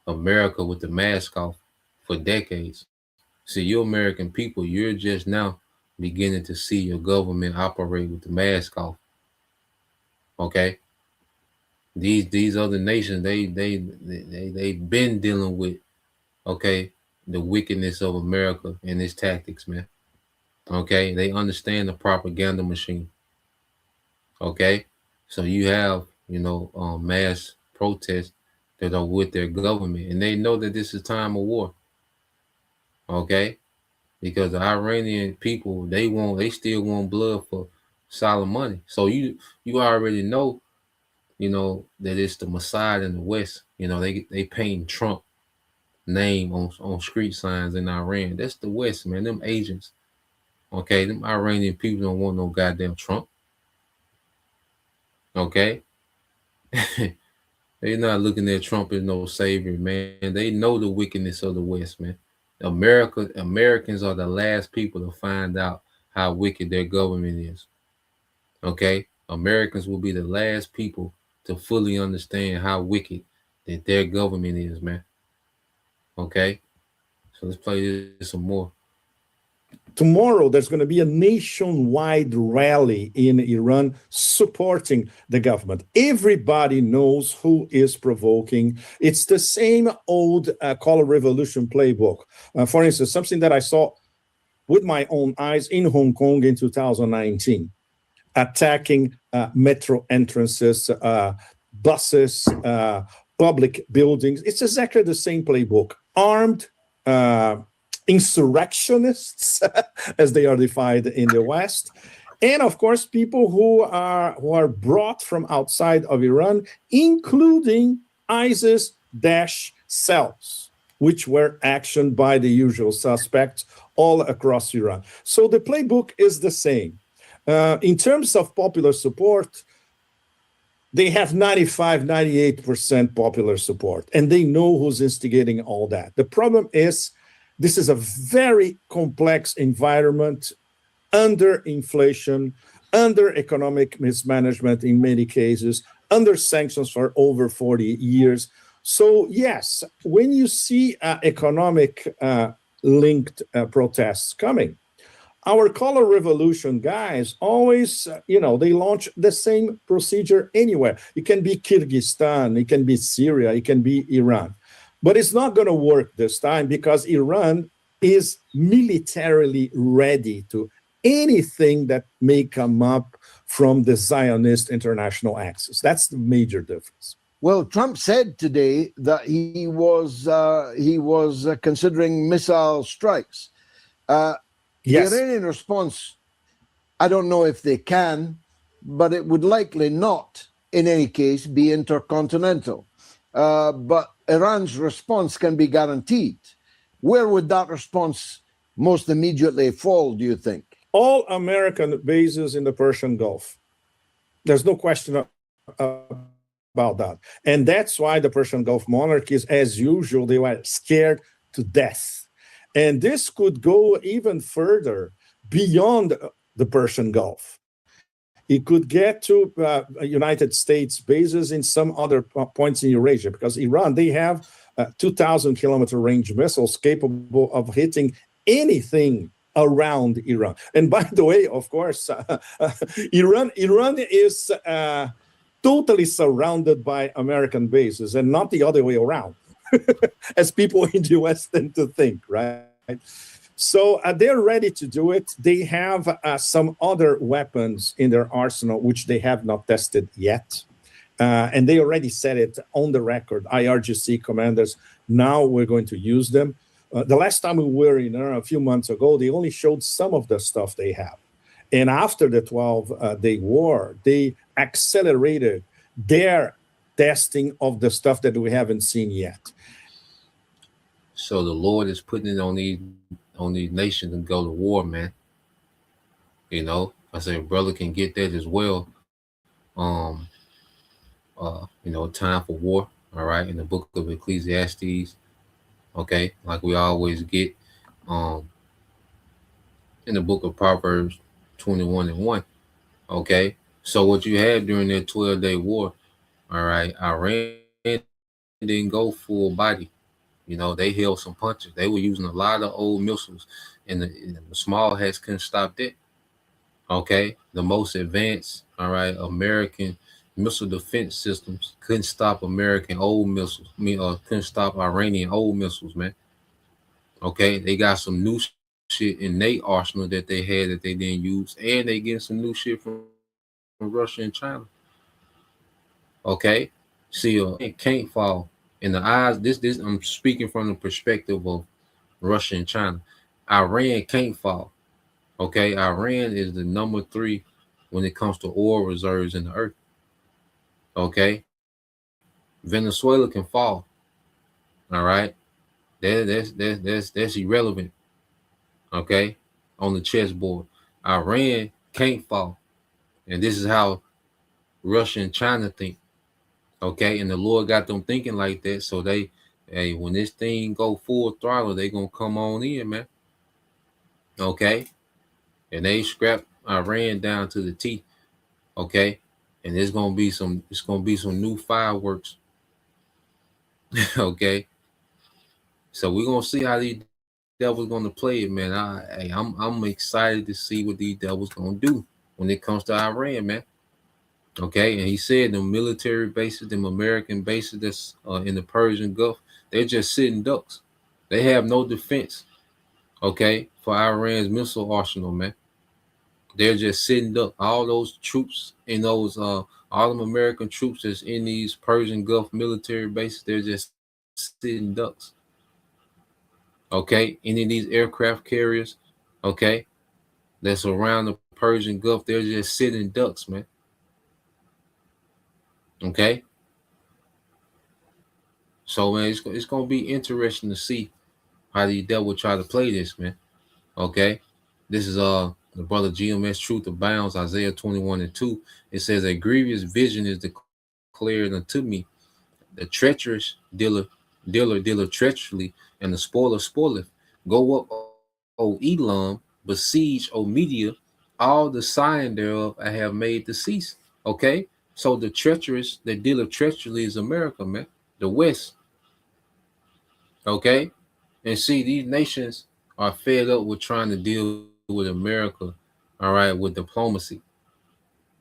America with the mask off for decades. See, you American people, you're just now beginning to see your government operate with the mask off. Okay, these other nations, they've been dealing with, okay, the wickedness of America and its tactics, man. Okay, they understand the propaganda machine. Okay, so you have mass protests that are with their government, and they know that this is time of war. Okay, because the Iranian people, they still want blood for Soleimani. So you already know, that it's the Mossad in the West. They paint Trump name on street signs in Iran. That's the West, man. Them agents. Okay, them Iranian people don't want no goddamn Trump. Okay. They're not looking at Trump as no savior, man. They know the wickedness of the West, man. Americans are the last people to find out how wicked their government is. Okay? Americans will be the last people to fully understand how wicked that their government is, man. Okay? So let's play this some more. Tomorrow, there's going to be a nationwide rally in Iran supporting the government. Everybody knows who is provoking. It's the same old color revolution playbook. For instance, something that I saw with my own eyes in Hong Kong in 2019, attacking metro entrances, buses, public buildings. It's exactly the same playbook. Armed insurrectionists, as they are defined in the West, and of course people who are brought from outside of Iran, including ISIS-Daesh cells, which were actioned by the usual suspects all across Iran. So the playbook is the same. In terms of popular support, they have 95, 98% popular support, and they know who's instigating all that. The problem is, this is a very complex environment, under inflation, under economic mismanagement in many cases, under sanctions for over 40 years. So yes, when you see economic linked protests coming, our color revolution guys always, they launch the same procedure anywhere. It can be Kyrgyzstan, it can be Syria, it can be Iran. But it's not going to work this time because Iran is militarily ready to anything that may come up from the Zionist international axis. That's the major difference. Well, Trump said today that he was considering missile strikes. Yes. The Iranian response, I don't know if they can, but it would likely not, in any case, be intercontinental. But Iran's response can be guaranteed. Where would that response most immediately fall, do you think? All American bases in the Persian Gulf. There's no question about that. And that's why the Persian Gulf monarchies, as usual, they were scared to death. And this could go even further beyond the Persian Gulf. It could get to United States bases in some other points in Eurasia, because Iran, they have 2,000-kilometer range missiles capable of hitting anything around Iran. And by the way, of course, Iran is totally surrounded by American bases and not the other way around, as people in the West tend to think, right? So they're ready to do it. They have some other weapons in their arsenal, which they have not tested yet. And they already said it on the record, IRGC commanders, now we're going to use them. The last time we were in Iran a few months ago, they only showed some of the stuff they have. And after the 12-day war, they accelerated their testing of the stuff that we haven't seen yet. So the Lord is putting it on these nations to go to war, man. I said, brother can get that as well. Time for war. All right, in the book of Ecclesiastes. Okay, like we always get. In the book of Proverbs 21:1. Okay, so what you had during that 12-day war, all right, Iran didn't go full body. They held some punches. They were using a lot of old missiles, and the small hats couldn't stop that. Okay, the most advanced, all right, American missile defense systems couldn't stop American old missiles. Couldn't stop Iranian old missiles, man. Okay, they got some new shit in their arsenal that they had that they didn't use, and they get some new shit from Russia and China. Okay, see, it can't fall. In the eyes, this I'm speaking from the perspective of Russia and China. Iran can't fall. Okay, Iran is the number 3 when it comes to oil reserves in the earth. Okay, Venezuela can fall. All right, that's irrelevant. Okay, on the chessboard, Iran can't fall, and this is how Russia and China think. Okay, and the Lord got them thinking like that, so when this thing go full throttle, they gonna come on in, man. Okay, and they scrap Iran down to the T. Okay, and it's gonna be some new fireworks. Okay, so we're gonna see how these devils gonna play it, man. I'm excited to see what these devils gonna do when it comes to Iran, man. Okay, and he said the military bases, them American bases that's in the Persian Gulf, they're just sitting ducks. They have no defense, okay, for Iran's missile arsenal, man. They're just sitting ducks. All those troops in those, all them American troops that's in these Persian Gulf military bases, they're just sitting ducks. Okay, any of these aircraft carriers, okay, that's around the Persian Gulf, they're just sitting ducks, man. Okay, so man, it's gonna be interesting to see how the devil try to play this, man. Okay, this is the brother GMS Truth Abounds, Isaiah 21:2. It says, a grievous vision is declared unto me. The treacherous dealer treacherously, and the spoiler spoileth. Go up, O Elam, besiege, O Media, all the sign thereof I have made to cease. Okay, so the treacherous that dealeth treacherously is America, man, the West. Okay, and see, these nations are fed up with trying to deal with America, all right, with diplomacy.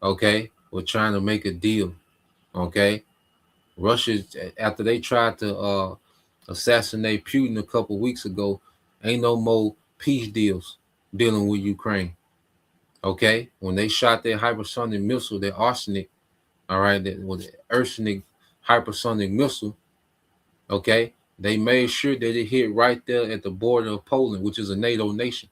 Okay, we're trying to make a deal. Okay, Russia, after they tried to assassinate Putin a couple weeks ago, ain't no more peace deals dealing with Ukraine. Okay, when they shot their hypersonic missile, their arsenic, all right, that was arsenic hypersonic missile. Okay, they made sure that it hit right there at the border of Poland, which is a NATO nation.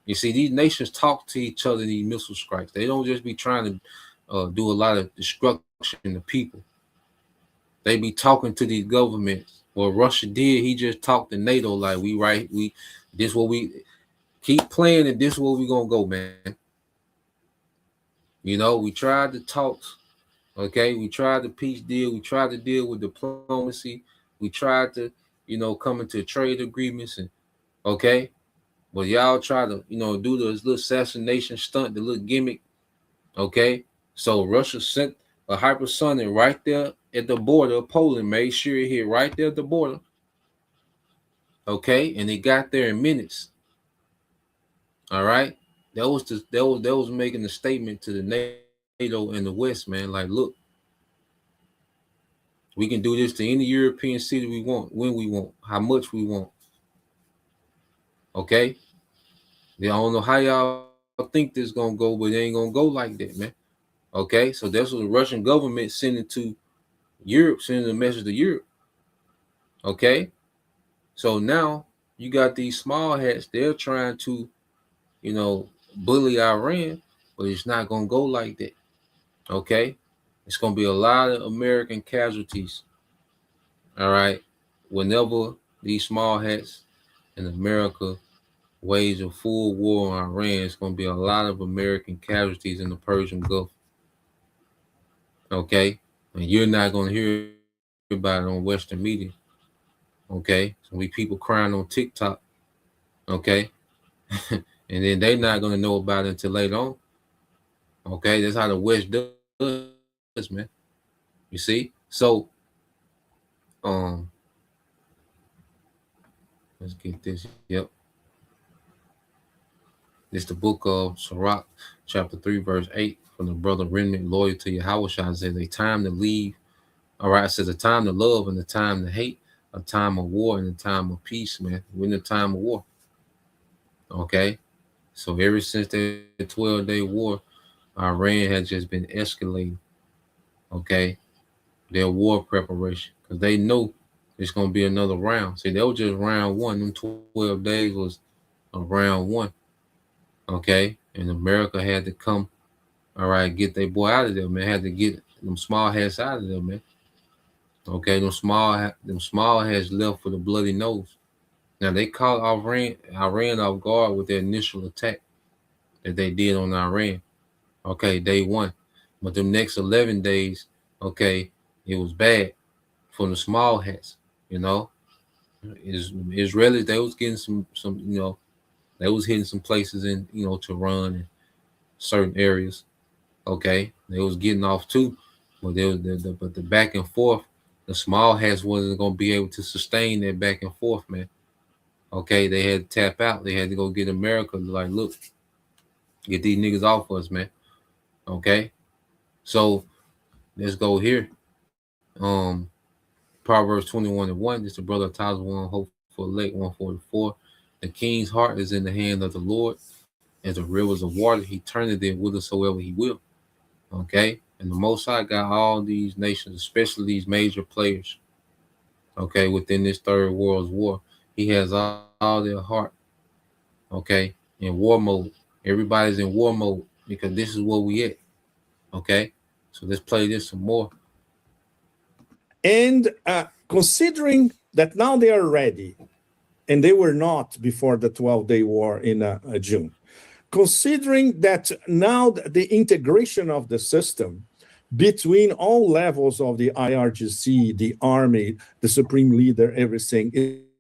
You see, these nations talk to each other in these missile strikes. They don't just be trying to do a lot of destruction to people. They be talking to these governments. What Russia did, he just talked to NATO like, this what we keep playing, and this where we gonna go, man. You know, we tried to talk, okay? We tried the peace deal. We tried to deal with diplomacy. We tried to, come into trade agreements, and okay, but y'all try to, do this little assassination stunt, the little gimmick, okay? So Russia sent a hypersonic right there at the border of Poland, made sure it hit right there at the border, okay? And it got there in minutes. All right, that was making a statement to the NATO and the West, man. Like, look, we can do this to any European city we want, when we want, how much we want. Okay, I don't know how y'all think this is gonna go, but it ain't gonna go like that, man. Okay, so that's what the Russian government sending to Europe, sending a message to Europe. Okay, so now you got these small hats. They're trying to, bully Iran, but it's not gonna go like that. Okay, it's gonna be a lot of American casualties. All right, whenever these small hats in America wage a full war on Iran, it's gonna be a lot of American casualties in the Persian Gulf. Okay, and you're not gonna hear about it on Western media. Okay, so we people crying on TikTok. Okay, and then they're not gonna know about it until later on. Okay, that's how the West does, man. You see, so let's get this. Yep, it's the book of Sirach, chapter 3, verse 8, from the brother Remnant loyal to Yahweh. Says a time to leave. All right, it says a time to love and a time to hate, a time of war and a time of peace, man. We're in a time of war. Okay, so ever since the 12-day war, Iran has just been escalating. Okay, their war preparation, because they know it's gonna be another round. See, that was just round one. Them 12 days was a round one. Okay, and America had to come, all right, get their boy out of there, man. Had to get them small hats out of there, man. Okay, them small hats left for the bloody nose. Now they caught Iran off guard with their initial attack that they did on Iran. Okay, day one, but the next 11 days, okay, it was bad for the small hats. Israelis, they was getting some, they was hitting some places in, Tehran and certain areas. Okay, they was getting off too, but the back and forth, the small hats wasn't gonna be able to sustain that back and forth, man. Okay, they had to tap out. They had to go get America. Like, look, get these niggas off us, man. Okay, so let's go here. Proverbs 21:1. This is the brother of Tazwan, hope for late 144. The king's heart is in the hand of the Lord, as the rivers of water. He turneth it whithersoever he will. Okay, and the Most High got all these nations, especially these major players. Okay, within this third world's war, He has all their heart, okay, in war mode. Everybody's in war mode because this is where we at, okay? So let's play this some more. And considering that now they are ready, and they were not before the 12-day war in June, considering that now the integration of the system between all levels of the IRGC, the army, the supreme leader, everything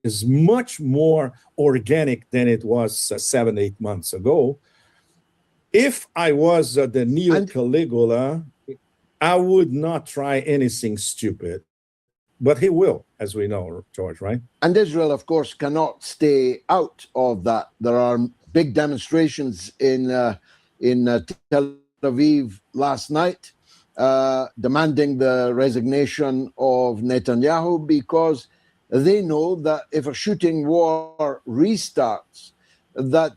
is much more organic than it was 7-8 months ago. If I was the Neo Caligula, I would not try anything stupid, but he will, as we know, George, right? And Israel, of course, cannot stay out of that. There are big demonstrations in Tel Aviv last night, demanding the resignation of Netanyahu, because they know that if a shooting war restarts, that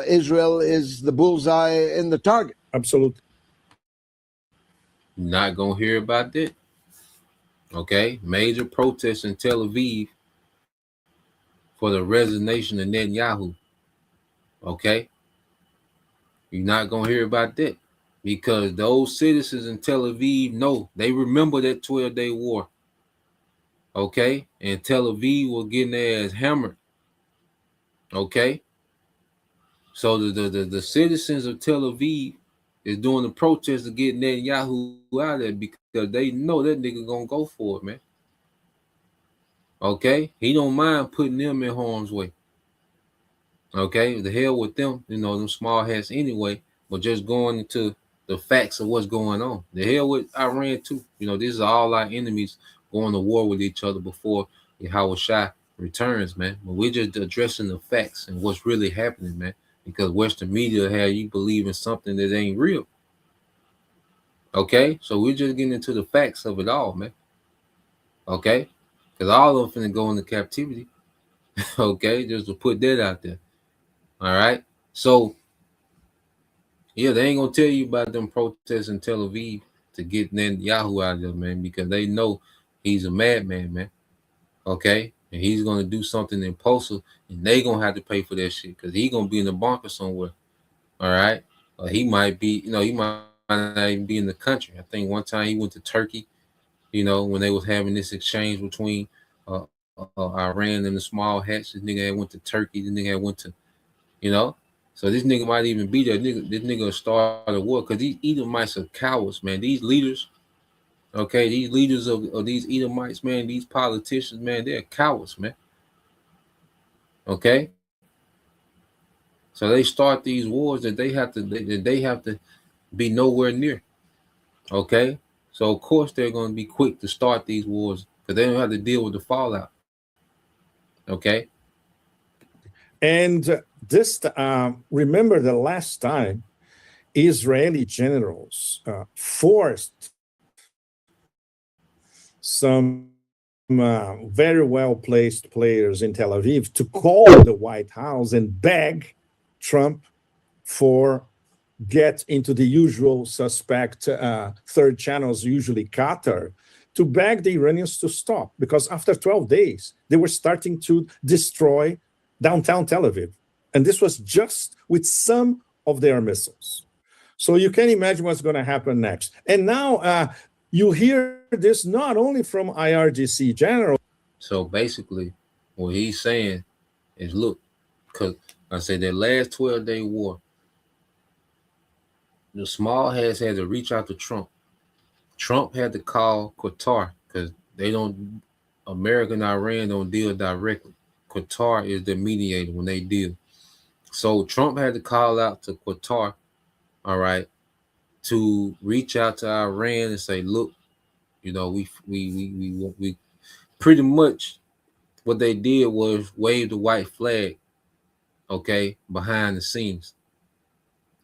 Israel is the bullseye in the target. Absolutely. Not gonna hear about that. Okay, major protests in Tel Aviv for the resignation of Netanyahu. Okay, you're not gonna hear about that because those citizens in Tel Aviv know, they remember that 12-day war. Okay, and Tel Aviv was getting their ass hammered. Okay, so the citizens of Tel Aviv is doing the protest to get Netanyahu out of there because they know that nigga gonna go for it, man. Okay, he don't mind putting them in harm's way. Okay, the hell with them, you know, them small hats anyway, but just going into the facts of what's going on. The hell with Iran too. You know, these are all our enemies going to war with each other before Yahweh Shai returns, man. But we're just addressing the facts and what's really happening, man. Because Western media have you believe in something that ain't real. Okay, so we're just getting into the facts of it all, man. Okay, because all of them finna go into captivity. Okay, just to put that out there. All right, so yeah, they ain't gonna tell you about them protests in Tel Aviv to get Netanyahu out of there, man, because they know he's a madman, man. Okay, and he's gonna do something impulsive, and they gonna have to pay for that shit because he gonna be in the bunker somewhere. All right, or he might be, you know, he might not even be in the country. I think one time he went to Turkey, you know, when they was having this exchange between Iran and the small hats. This nigga had went to Turkey. This nigga had went to, you know, so this nigga might even be there. This nigga start a war because these Edomites are cowards, man. These leaders. Okay, these leaders of these Edomites, man, these politicians, man, they're cowards, man. Okay, so they start these wars that they have to be nowhere near. Okay, so of course they're going to be quick to start these wars because they don't have to deal with the fallout. Okay, and this remember the last time Israeli generals forced some very well-placed players in Tel Aviv to call the White House and beg Trump for get into the usual suspect third channels, usually Qatar, to beg the Iranians to stop. Because after 12 days, they were starting to destroy downtown Tel Aviv. And this was just with some of their missiles. So you can imagine what's going to happen next. And now you hear this not only from IRGC general. So basically, what he's saying is, look, because I said that last 12-day war, the small hats had to reach out to Trump. Trump had to call Qatar because America and Iran don't deal directly. Qatar is the mediator when they deal. So Trump had to call out to Qatar, all right, to reach out to Iran and say, look, you know, we pretty much what they did was wave the white flag, okay, behind the scenes.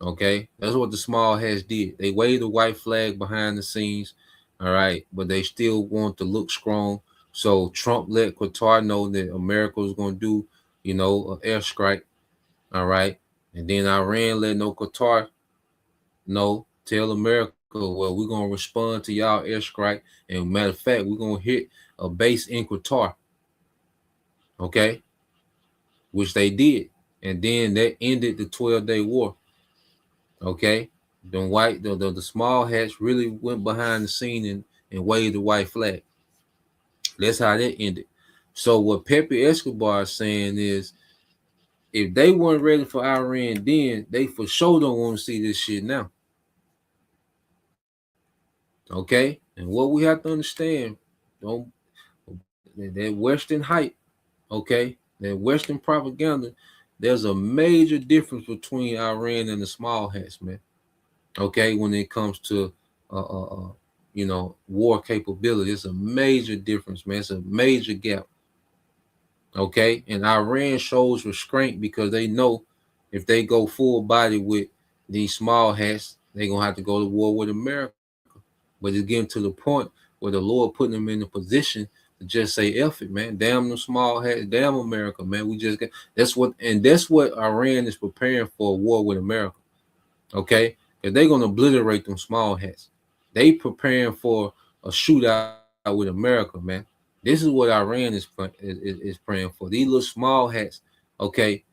Okay, that's what the small hats did. They waved the white flag behind the scenes, all right, but they still want to look strong. So Trump let Qatar know that America was going to do, you know, an airstrike, all right, and then Iran let Qatar know, tell America, well, we're going to respond to y'all airstrike, and matter of fact, we're going to hit a base in Qatar. Okay, which they did, and then that ended the 12-day war. Okay, the small hats really went behind the scene and waved the white flag. That's how that ended. So what Pepe Escobar is saying is, if they weren't ready for Iran then, they for sure don't want to see this shit now. Okay, and what we have to understand, don't that Western hype, okay, that Western propaganda, there's a major difference between Iran and the small hats, man. Okay, when it comes to war capability, it's a major difference, man. It's a major gap. Okay, and Iran shows restraint because they know if they go full body with these small hats, they're gonna have to go to war with America. But it's getting to the point where the Lord putting them in a position to just say, F it, man. Damn them small hats, damn America, man. We just got that's what Iran is preparing for, a war with America. Okay, because they're gonna obliterate them small hats. They preparing for a shootout with America, man. This is what Iran is praying for. These little small hats, okay,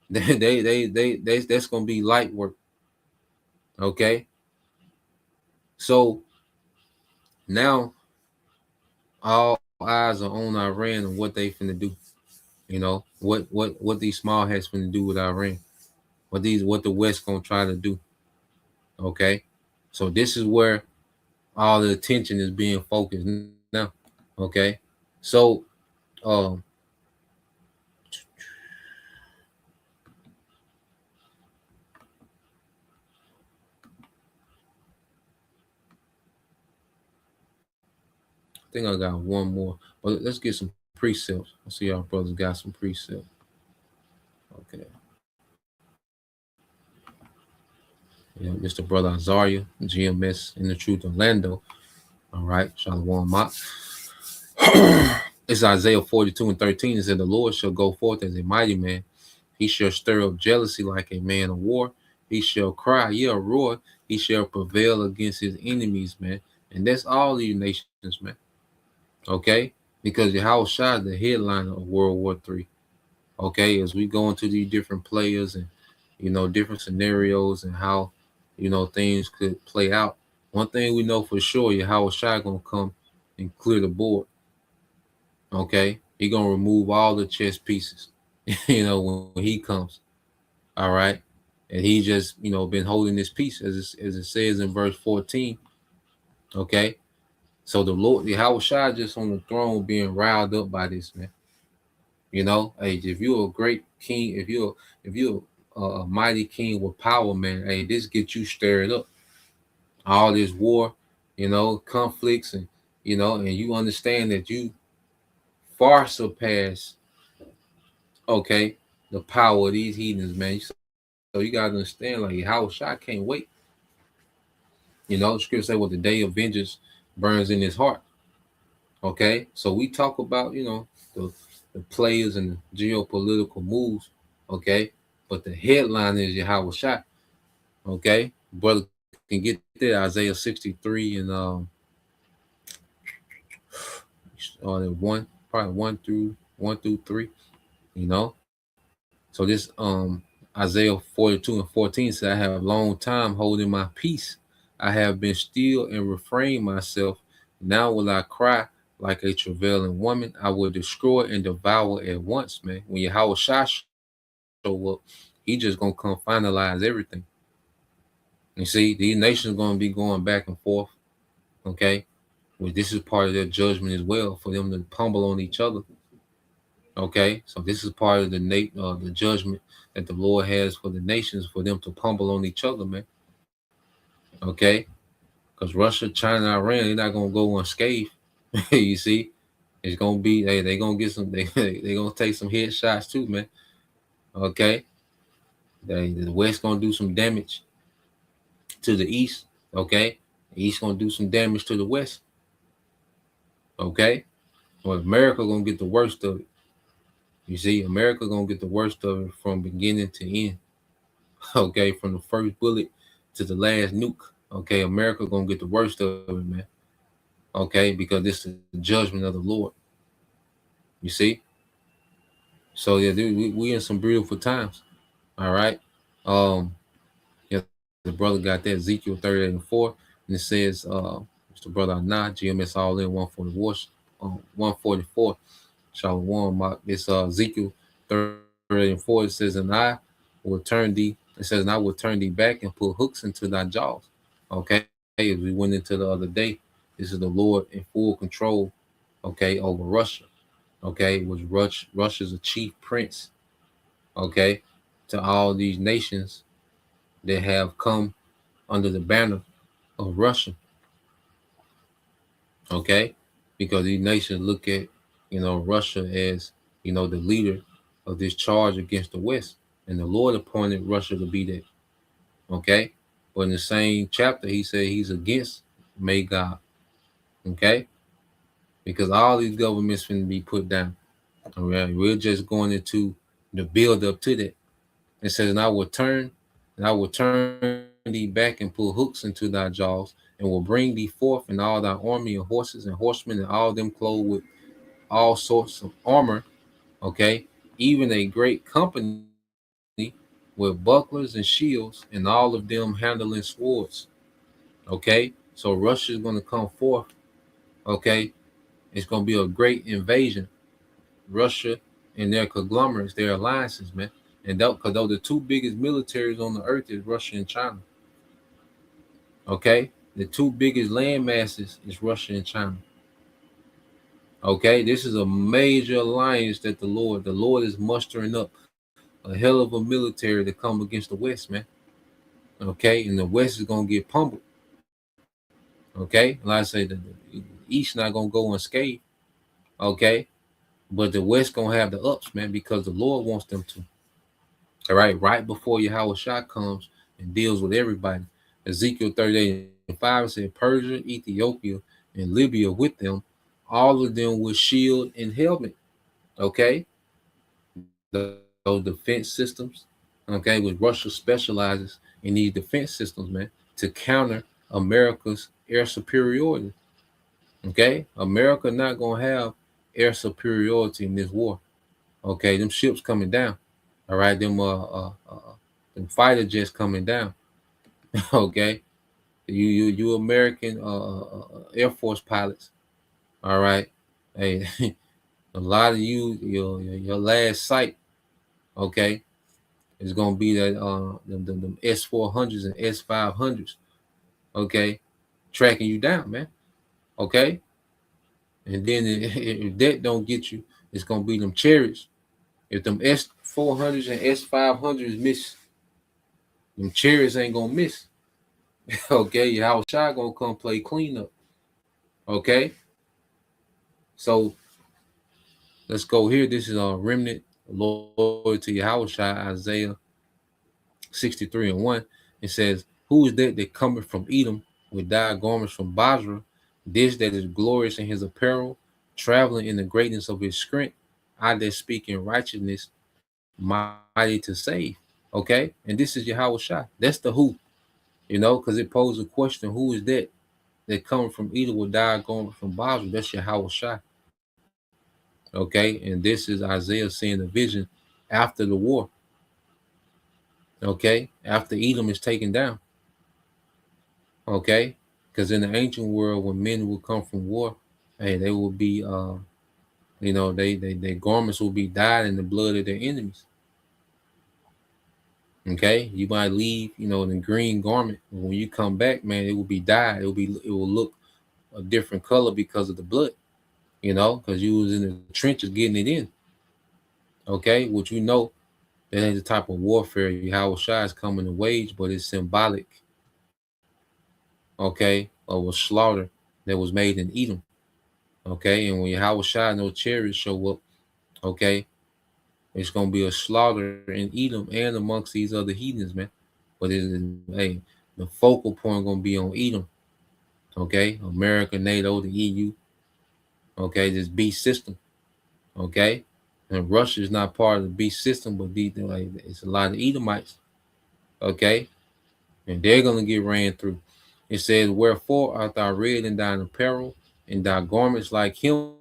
that's gonna be light work. Okay, so now all eyes are on Iran and what they finna do. You know what these small hats finna do with Iran. What the West gonna try to do. Okay, so this is where all the attention is being focused now. Okay, so I think I got one more, but let's get some precepts. I see our brothers got some precepts. Okay. Yeah, Mr. Brother Azaria, GMS in the Truth Orlando. All right, Shalom Mott. It's Isaiah 42:13. It said, the Lord shall go forth as a mighty man. He shall stir up jealousy like a man of war. He shall cry, yeah, roar. He shall prevail against his enemies, man. And that's all these nations, man. Okay? Because Yahweh Shai is the headliner of World War III. Okay? As we go into these different players and, different scenarios and how, things could play out. One thing we know for sure, Yahweh Shai going to come and clear the board. Okay? He going to remove all the chess pieces, when he comes. All right? And he just, been holding this peace as it says in verse 14. Okay? So the Lord, Yahweh Shai just on the throne being riled up by this, man. Hey, if you're a great king, if you're a mighty king with power, man, hey, this gets you stirred up. All this war, conflicts, and and you understand that you far surpass, okay, the power of these heathens, man. So you gotta understand, like, Yahweh Shai can't wait. The scripture say, well, the day of vengeance burns in his heart. Okay, so we talk about, the players and the geopolitical moves, okay, but the headline is Yahweh Shai. Okay, brother can get there, Isaiah 63 and one through 3, So this Isaiah 42:14 says, I have a long time holding my peace. I have been still and refrained myself. Now will I cry like a travailing woman. I will destroy and devour at once, man. When Yahweh Shai show up, he just gonna come finalize everything. You see, these nations gonna be going back and forth. Okay, well, this is part of their judgment as well, for them to pummel on each other. Okay, so this is part of the judgment that the Lord has for the nations, for them to pummel on each other, man. Okay, because Russia, China, Iran, they're not gonna go unscathed. You see, it's gonna be they gonna get some they gonna take some headshots too, man. Okay, the West gonna do some damage to the East. Okay, the East gonna do some damage to the West. Okay, well, America gonna get the worst of it. You see, America gonna get the worst of it from beginning to end. Okay, from the first bullet to the last nuke. Okay, America gonna get the worst of it, man. Okay, because this is the judgment of the Lord. You see? So yeah, dude, we in some beautiful times. All right. Yeah, the brother got that Ezekiel 38:4, and it says, it's the brother Anah, GMS all in 144. Shalom. It's Ezekiel 38:4. It says, and I will turn thee. It says, and I will turn thee back and put hooks into thy jaws. Okay. As we went into the other day, this is the Lord in full control. Okay, over Russia. Okay, it was Russia's a chief prince. Okay, to all these nations that have come under the banner of Russia. Okay, because these nations look at Russia as the leader of this charge against the West, and the Lord appointed Russia to be that. Okay, but in the same chapter, he said he's against Magog. Okay, because all these governments going to be put down. All right, we're just going into the build up to that. It says, and I will turn thee back and put hooks into thy jaws, and will bring thee forth in all thy army of horses and horsemen, and all them clothed with all sorts of armor. Okay, even a great company with bucklers and shields, and all of them handling swords. Okay, so Russia is going to come forth. Okay, it's going to be a great invasion. Russia and their conglomerates, their alliances, man. And because though the two biggest militaries on the earth is Russia and China. Okay, the two biggest land masses is Russia and China. Okay, this is a major alliance that the Lord is mustering up a hell of a military to come against the West, man. Okay, and the West is gonna get pummeled. Okay, like I say, the East not gonna go unscathed. Okay, but the West gonna have the ups, man, because the Lord wants them to. All right before Yahushua comes and deals with everybody. Ezekiel 38:5 said, Persia, Ethiopia, and Libya with them, all of them with shield and helmet. Okay, those defense systems. Okay, with Russia specializes in these defense systems, man, to counter America's air superiority. Okay, America not gonna have air superiority in this war. Okay, them ships coming down. All right, them fighter jets coming down. Okay, you American Air Force pilots. All right, hey, a lot of your last sight. Okay, is gonna be that them S-400s and S-500s. Okay, tracking you down, man. Okay, and then if that don't get you, it's gonna be them chariots. If them S-400s and S-500s miss, them chariots ain't gonna miss. Okay, how Shai gonna come play cleanup. Okay, so let's go here. This is a remnant loyal to Yahushua, Isaiah 63:1. It says, who is that cometh from Edom with dyed garments from Basra? This that is glorious in his apparel, traveling in the greatness of his strength, I that speak in righteousness, mighty to save. Okay, and this is Yahushua. That's the who, because it poses a question: who is that coming from Edom with dyed garments from Basra? That's Yahushua. Okay, and this is Isaiah seeing the vision after the war. Okay, after Edom is taken down. Okay, because in the ancient world, when men will come from war, hey, they will be, their garments will be dyed in the blood of their enemies. Okay, you might leave, the green garment. When you come back, man, it will be dyed. It will look a different color because of the blood. Because you was in the trenches getting it in. Okay, which that ain't the type of warfare Yahushua is coming to wage, but it's symbolic. Okay, of a slaughter that was made in Edom. Okay, and when Yahushua and those chariots show up, okay, it's gonna be a slaughter in Edom and amongst these other heathens, man. But the focal point gonna be on Edom. Okay, America, NATO, the EU. Okay, this beast system. Okay, and Russia is not part of the beast system, but it's a lot of Edomites. Okay, and they're gonna get ran through. It says, wherefore art thou red in thine apparel, and thy garments like him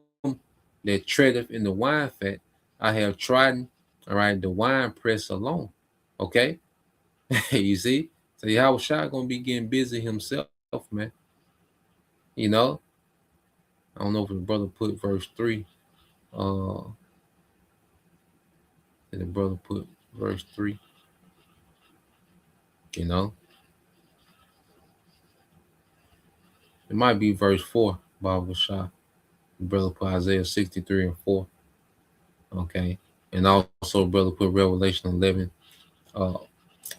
that treadeth in the wine fat? I have trodden, all right, the wine press alone. Okay. You see? So Yahweh Shai gonna be getting busy himself, man. You know, I don't know if the brother put verse 3. Did the brother put verse 3? You know, it might be verse 4, Bible Shah. The brother put Isaiah 63 and 4. Okay. And also brother put Revelation 11,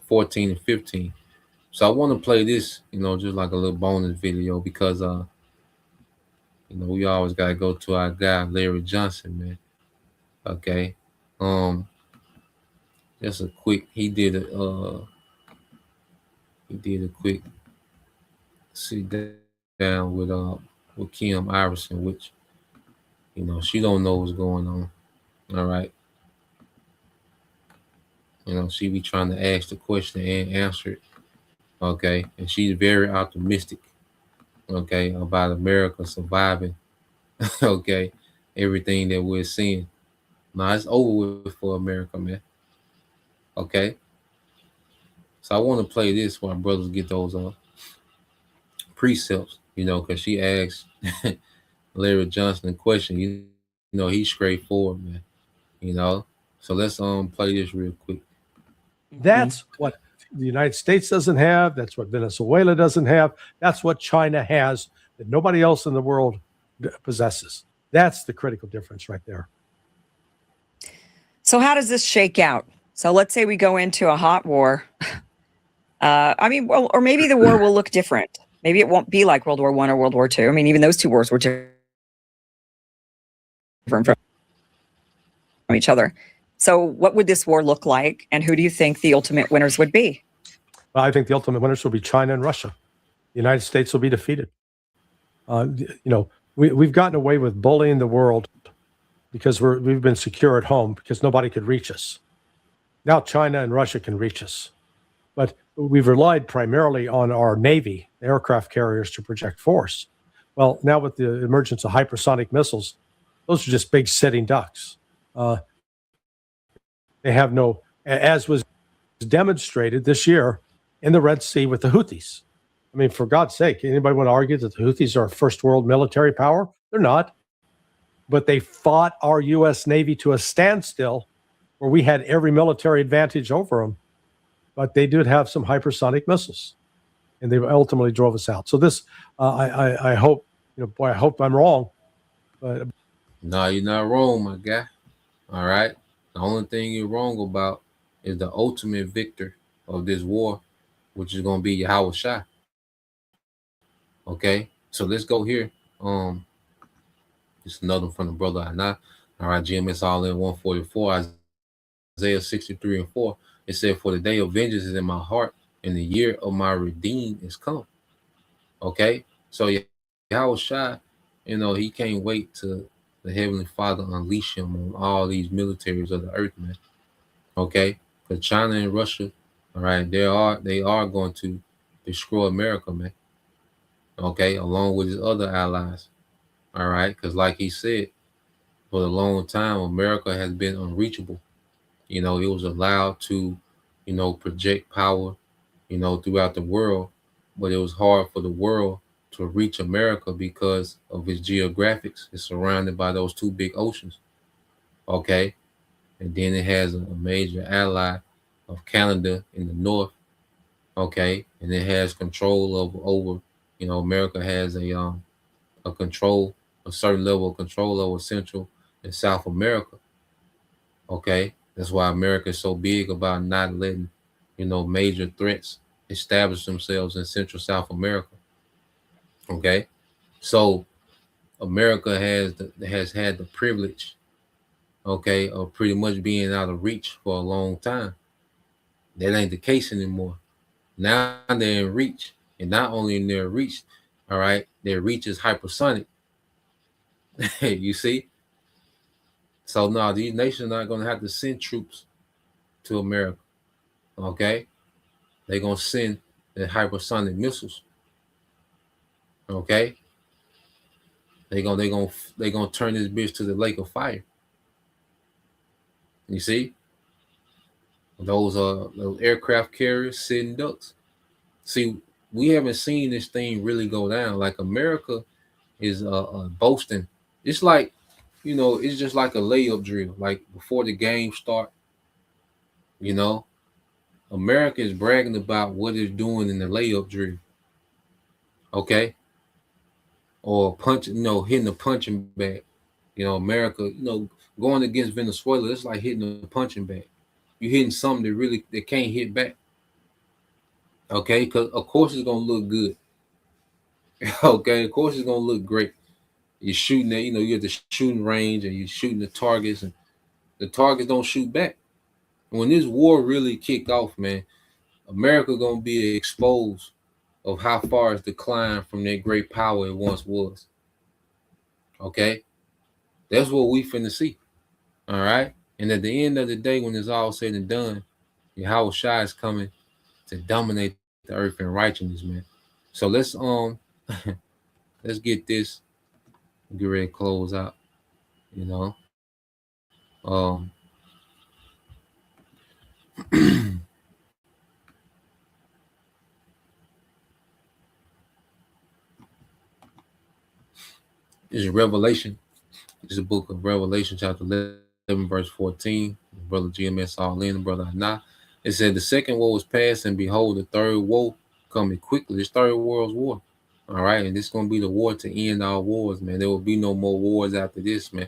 14 and 15. So I want to play this, you know, just like a little bonus video because you know, we always gotta go to our guy Larry Johnson, man. Okay. Just a quick he did a quick sit down with Kim Iverson, which, you know, she don't know what's going on. All right. You know, she be trying to ask the question and answer it. Okay. And she's very optimistic, okay, about America surviving, okay, everything that we're seeing. Now it's over with for America, man. Okay. So I want to play this while brothers get those precepts, you know, because she asked Larry Johnson a question. You know, he's straightforward, man. You know. So let's play this real quick. That's what the United States doesn't have. That's what Venezuela doesn't have. That's what China has that nobody else in the world possesses. That's the critical difference right there. So how does this shake out? So let's say we go into a hot war. I mean, well, or maybe the war will look different. Maybe it won't be like World War I or World War II. I mean, even those two wars were different from each other. So what would this war look like? And who do you think the ultimate winners would be? Well, I think the ultimate winners will be China and Russia. The United States will be defeated. You know, we've gotten away with bullying the world because we've been secure at home because nobody could reach us. Now China and Russia can reach us. But we've relied primarily on our Navy, aircraft carriers, to project force. Well, now with the emergence of hypersonic missiles, those are just big sitting ducks. They have no, as was demonstrated this year in the Red Sea with the Houthis. I mean, for God's sake, anybody want to argue that the Houthis are a first world military power? They're not. But they fought our U.S. Navy to a standstill where we had every military advantage over them. But they did have some hypersonic missiles, and they ultimately drove us out. So this, I hope, you know, boy, I hope I'm wrong. But No, you're not wrong, my guy. All right. The only thing you're wrong about is the ultimate victor of this war, which is going to be Yahweh Shai. Okay. So let's go here. Just another from the brother Anah. All right. GMS all in 144. Isaiah 63 and 4. It said, for the day of vengeance is in my heart, and the year of my redeem is come. Okay? So Yahweh Shai, you know, he can't wait to the Heavenly Father unleash him on all these militaries of the earth, man. Okay? Because China and Russia, all right, they are going to destroy America, man. Okay? Along with his other allies. All right? Because like he said, for a long time, America has been unreachable. You know, it was allowed to, you know, project power, you know, throughout the world, but it was hard for the world to reach America because of its geographics. It's surrounded by those two big oceans. Okay. And then it has a major ally of Canada in the north. Okay. And it has control over, you know, America has a certain level of control over Central and South America. Okay. That's why America is so big about not letting, you know, major threats establish themselves in Central South America. Okay. So America has had the privilege, okay, of pretty much being out of reach for a long time. That ain't the case anymore. Now they're in reach. And not only in their reach, all right, their reach is hypersonic. You see? So no, these nations are not going to have to send troops to America. Okay? They're going to send the hypersonic missiles. Okay? They're going to turn this bitch to the lake of fire. You see, those aircraft carriers, sitting ducks. See, we haven't seen this thing really go down. Like America is boasting. It's like, it's just like a layup drill. Like before the game start, America is bragging about what it's doing in the layup drill. Okay, or punching, hitting the punching bag. America, going against Venezuela, it's like hitting a punching bag. You're hitting something that can't hit back. Okay, because of course it's gonna look good. Okay, of course it's gonna look great. You're shooting at, you're at the shooting range and you're shooting the targets, and the targets don't shoot back. When this war really kick off, man, America gonna be exposed of how far it's declined from that great power it once was. Okay, that's what we finna see. All right, and at the end of the day, when it's all said and done, Yahweh Shai is coming to dominate the earth in righteousness, man. So let's let's get this, get ready to close out. This is Revelation. This is the book of Revelation, chapter 11, verse 14. Brother GMS all in, brother Anah. It said, the second woe was past, and behold, the third woe coming quickly. This third world's war. All right, and this is going to be the war to end all wars, man. There will be no more wars after this, man.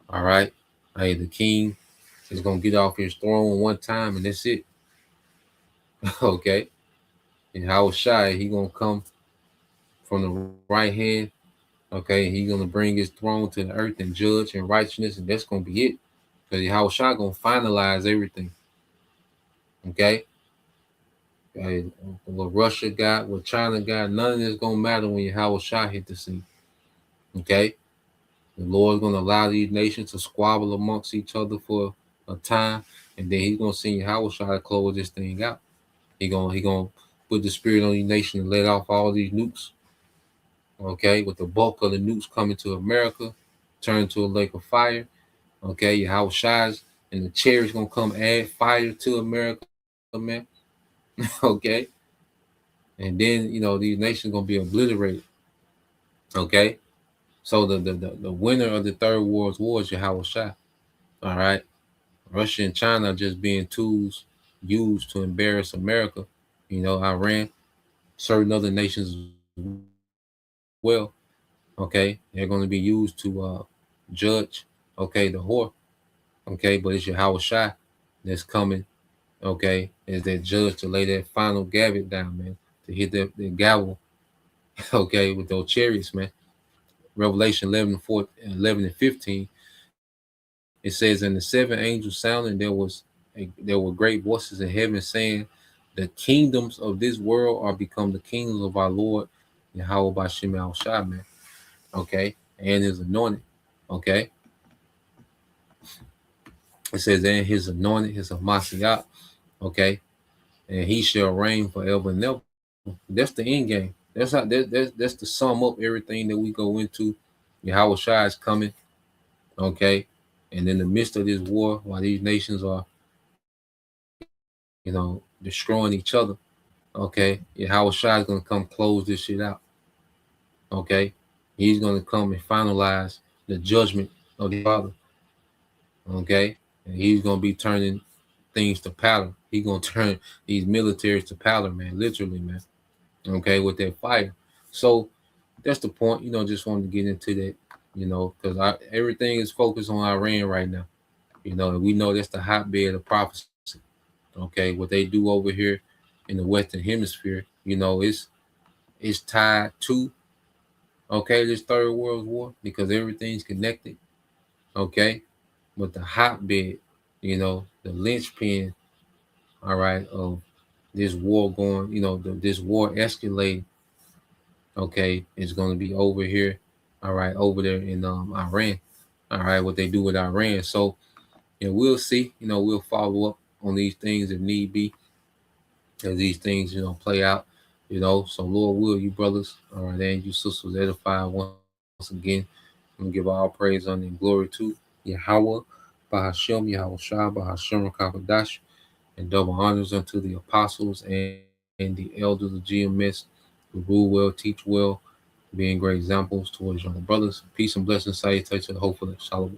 All right. Hey, the king is going to get off his throne one time, and that's it. Okay. And Yahweh Shai, he going to come from the right hand. Okay, he's going to bring his throne to the earth and judge in righteousness, and that's going to be it. Because Yahweh Shai going to finalize everything. Okay? What Russia got, what China got, none of this going to matter when Yahweh Shai hit the scene. Okay? The Lord's going to allow these nations to squabble amongst each other for a time, and then he's going to send Yahweh Shai to close this thing out. He gonna put the spirit on these nations and let off all these nukes. Okay, with the bulk of the nukes coming to America, turn to a lake of fire. Okay, Yahweh Shai's and the chariots gonna come add fire to America, man. Okay, and then these nations gonna be obliterated. Okay, so the winner of the third world war is Yahweh Shai. All right, Russia and China are just being tools used to embarrass America. Iran, certain other nations as well. Okay, they're going to be used to judge. Okay, the whore. Okay, but it's Yahweh Shai that's coming. Okay, as that judge to lay that final gavel down, man, to hit the gavel. Okay, with those chariots, man. Revelation 11 and 15. It says, and the seven angels sounded, there were great voices in heaven saying, the kingdoms of this world are become the kingdoms of our Lord Yahweh Bashem Al Shai, man. Okay, and his anointed. Okay, it says, and his anointed, his Amasiah. Okay, and he shall reign forever and ever. That's the end game. That's to sum up everything that we go into. Yahweh Shai is coming. Okay, and in the midst of this war, while these nations are destroying each other, okay, Yahweh Shai is going to come close this shit out. Okay, he's going to come and finalize the judgment of the Father. Okay, and he's going to be turning things to powder. He's going to turn these militaries to powder, man, literally, man. Okay, with that fire. So that's the point. Just wanted to get into that, because everything is focused on Iran right now. And we know that's the hotbed of prophecy. Okay, what they do over here in the Western Hemisphere, it's tied to, this third world war, because everything's connected. Okay, but the hotbed, the linchpin, all right, of this war going, this war escalating, okay, is going to be over here, all right, over there in Iran, all right, what they do with Iran. So, we'll see, we'll follow up on these things if need be, as these things, play out, so Lord will, you brothers, all right, and you sisters edify once again, and give all praise, honor, and glory to Yahweh Bahashem Yahushua, Bahashem Rakakadash, and double honors unto the apostles and the elders of GMS who rule well, teach well, being great examples towards younger brothers. Peace and blessings, salutations to the hopeful. Shalom.